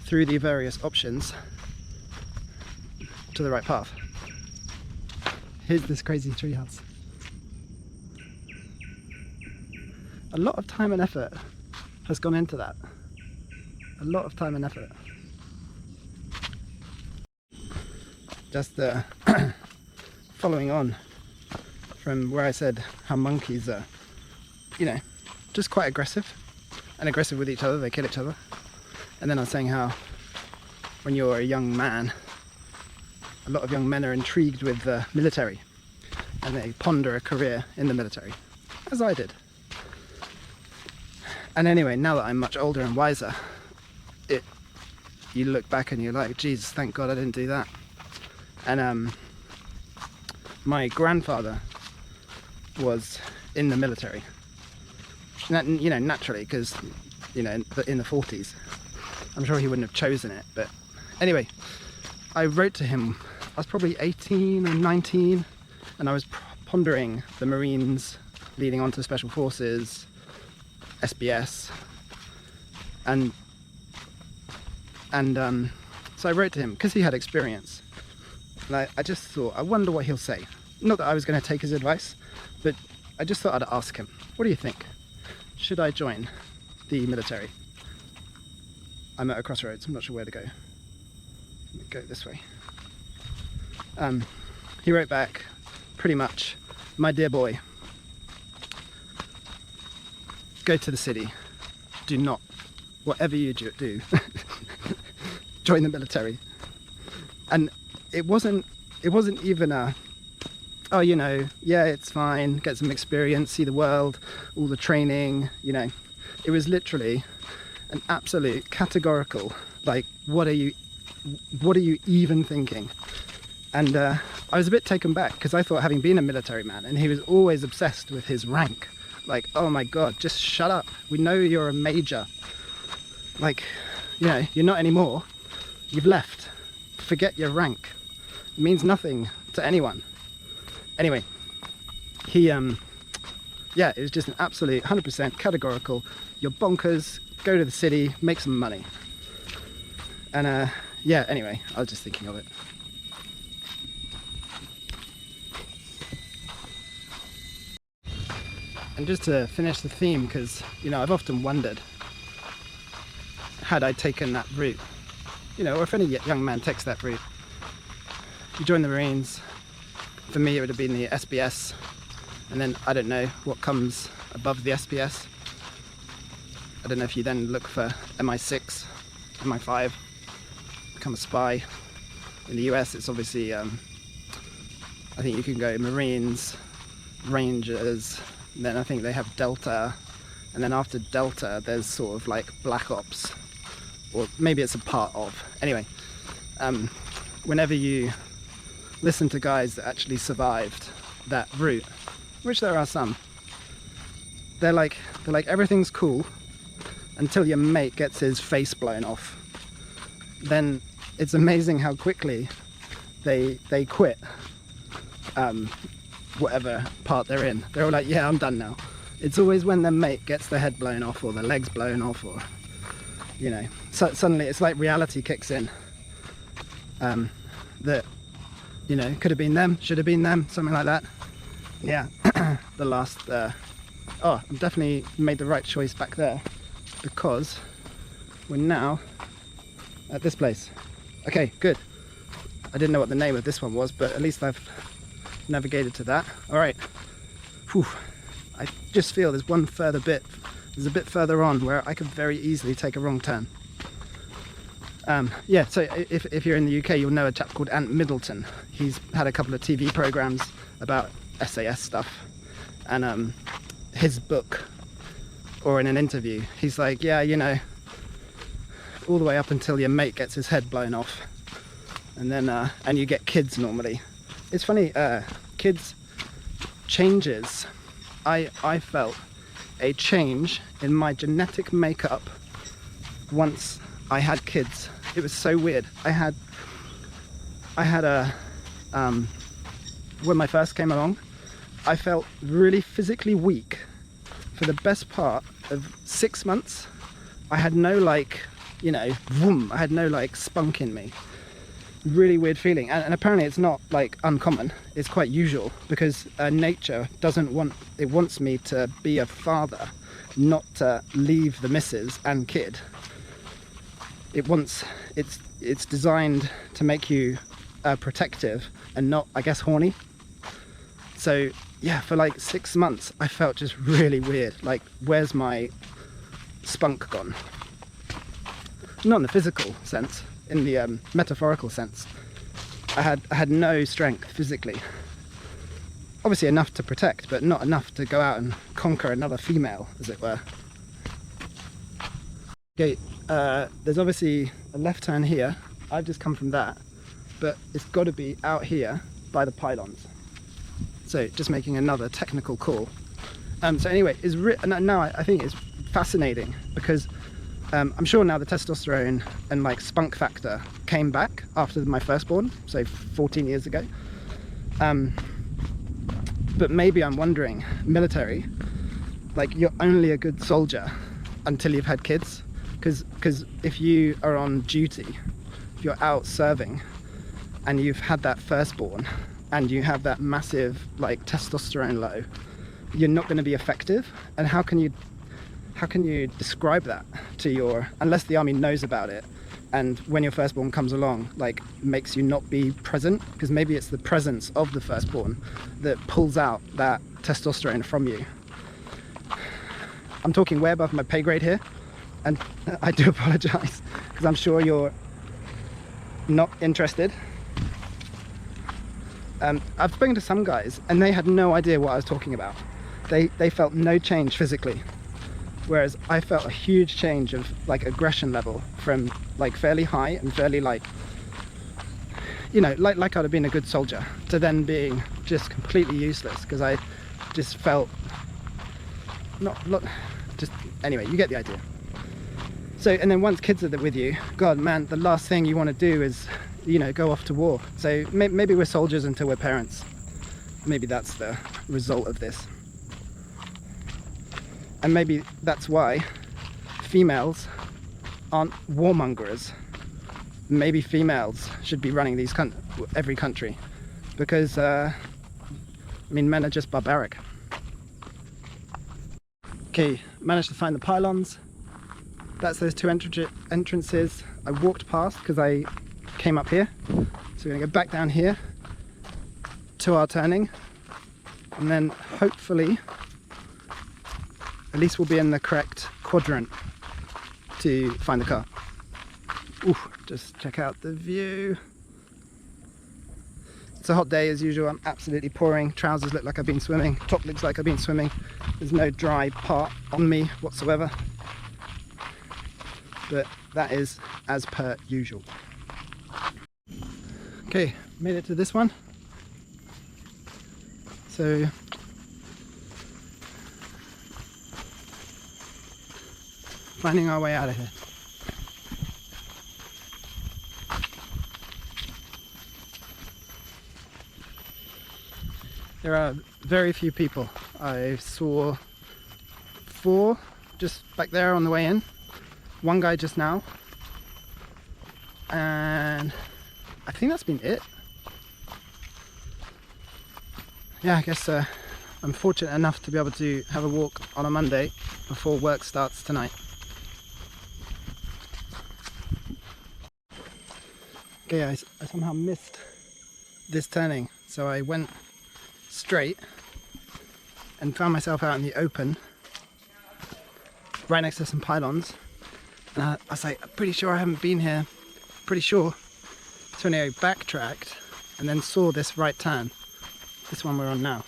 through the various options to the right path. Here's this crazy treehouse. A lot of time and effort has gone into that. A lot of time and effort. Just following on from where I said how monkeys are, you know, just quite aggressive and aggressive with each other. They kill each other. And then I was saying how when you're a young man, a lot of young men are intrigued with the military and they ponder a career in the military, as I did. And anyway, now that I'm much older and wiser, you look back and you're like, Jesus, thank God I didn't do that. And my grandfather was in the military, you know, naturally, because, you know, in the 40s. I'm sure he wouldn't have chosen it, but anyway, I wrote to him. I was probably 18 or 19, and I was pondering the Marines leading on to Special Forces, SBS, and so I wrote to him because he had experience, and I just thought, I wonder what he'll say. Not that I was going to take his advice, but I just thought I'd ask him, what do you think? Should I join the military? I'm at a crossroads, I'm not sure where to go. Let me go this way. He wrote back pretty much, my dear boy, go to the city. Do not, whatever you do, join the military. And it wasn't even a, oh, you know, yeah, it's fine, get some experience, see the world, all the training, you know. It was literally an absolute categorical, like, what are you even thinking? And I was a bit taken back because I thought, having been a military man, and he was always obsessed with his rank, like, oh my God, just shut up. We know you're a major. Like, you know, you're not anymore. You've left. Forget your rank. It means nothing to anyone. Anyway, he, yeah, it was just an absolute 100% categorical, you're bonkers, go to the city, make some money. And yeah, anyway, I was just thinking of it. And just to finish the theme, because, you know, I've often wondered, had I taken that route, you know, or if any young man takes that route, you join the Marines. For me, it would have been the SBS, and then I don't know what comes above the SBS. I don't know if you then look for MI6, MI5, become a spy. In the US, it's obviously, I think you can go Marines, Rangers, then I think they have Delta, and then after Delta, there's sort of like Black Ops, or maybe it's a part of. Anyway, whenever you listen to guys that actually survived that route, which there are some, they're like everything's cool until your mate gets his face blown off. Then it's amazing how quickly they quit whatever part they're in. They're all like, yeah, I'm done now. It's always when their mate gets their head blown off or their legs blown off, or, you know, so suddenly it's like reality kicks in. That, you know, could have been them, should have been them, something like that. Yeah, the last, oh, I've definitely made the right choice back there, because we're now at this place. Okay, good. I didn't know what the name of this one was, but at least I've navigated to that. All right. Whew. I just feel there's one further bit. There's a bit further on where I could very easily take a wrong turn. Yeah, so if you're in the UK, you'll know a chap called Ant Middleton. He's had a couple of TV programs about SAS stuff, and his book, or in an interview, he's like, yeah, you know, all the way up until your mate gets his head blown off, and then and you get kids normally. It's funny, kids changes, I felt a change in my genetic makeup once I had kids. It was so weird. I had a when I first came along, I felt really physically weak for the best part of 6 months. I had no like, you know, vroom, I had no like spunk in me. Really weird feeling, and apparently it's not like uncommon, it's quite usual, because nature wants me to be a father, not to leave the missus and kid. It's designed to make you protective and not, I guess, horny. So yeah, for like 6 months I felt just really weird, like where's my spunk gone? Not in the physical sense, in the metaphorical sense. I had no strength physically. Obviously enough to protect, but not enough to go out and conquer another female, as it were. Okay, there's obviously a left turn here. I've just come from that, but it's got to be out here by the pylons. So just making another technical call. So anyway, now I think it's fascinating because I'm sure now the testosterone and like spunk factor came back after my firstborn, so 14 years ago. But maybe I'm wondering, military, like you're only a good soldier until you've had kids, because if you are on duty, if you're out serving and you've had that firstborn and you have that massive like testosterone low, you're not going to be effective. And how can you describe that to unless the army knows about it, and when your firstborn comes along, like makes you not be present, because maybe it's the presence of the firstborn that pulls out that testosterone from you. I'm talking way above my pay grade here, and I do apologize because I'm sure you're not interested. I've spoken to some guys and they had no idea what I was talking about. They felt no change physically, whereas I felt a huge change of like aggression level from like fairly high and fairly like, you know, like I'd have been a good soldier, to then being just completely useless because I just felt anyway, you get the idea. So, and then once kids are with you, God man, the last thing you want to do is, you know, go off to war. So maybe we're soldiers until we're parents. Maybe that's the result of this. And maybe that's why females aren't warmongers. Maybe females should be running every country, because I mean, men are just barbaric. Okay, managed to find the pylons. That's those two entrances I walked past because I came up here. So we're gonna go back down here to our turning, and then hopefully at least we'll be in the correct quadrant to find the car. Ooh, just check out the view. It's a hot day as usual. I'm absolutely pouring. Trousers look like I've been swimming. Top looks like I've been swimming. There's no dry part on me whatsoever. But that is as per usual. Okay, made it to this one. So finding our way out of here. There are very few people. I saw 4 just back there on the way in. One guy just now. And I think that's been it. Yeah, I guess I'm fortunate enough to be able to have a walk on a Monday before work starts tonight. Okay, I somehow missed this turning, so I went straight and found myself out in the open right next to some pylons, and I was like, I'm pretty sure I haven't been here, pretty sure. So anyway, backtracked and then saw this right turn, this one we're on now.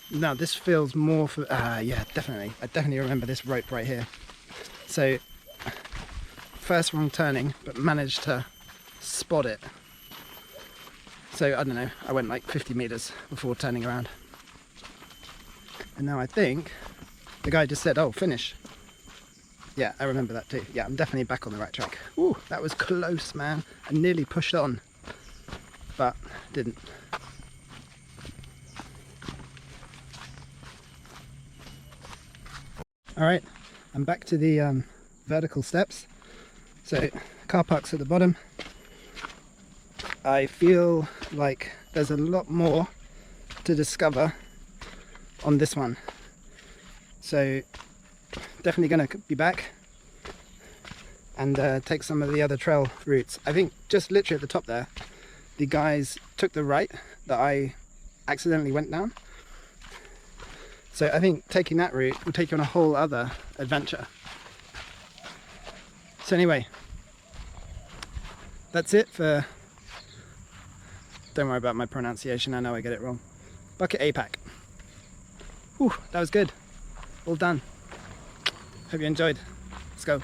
Now this feels more for, yeah, definitely, I definitely remember this rope right here. So first wrong turning, but managed to spot it. So I don't know, I went like 50 meters before turning around. And now I think the guy just said, oh, finish. Yeah, I remember that too. Yeah, I'm definitely back on the right track. Ooh, that was close, man. I nearly pushed on, but didn't. Alright, I'm back to the vertical steps. So, car park's at the bottom. I feel like there's a lot more to discover on this one. So, definitely going to be back and take some of the other trail routes. I think just literally at the top there, the guys took the right that I accidentally went down. So I think taking that route will take you on a whole other adventure. So anyway, that's it for, don't worry about my pronunciation, I know I get it wrong. Bukit Apek. Ooh, that was good. All done. Hope you enjoyed. Let's go.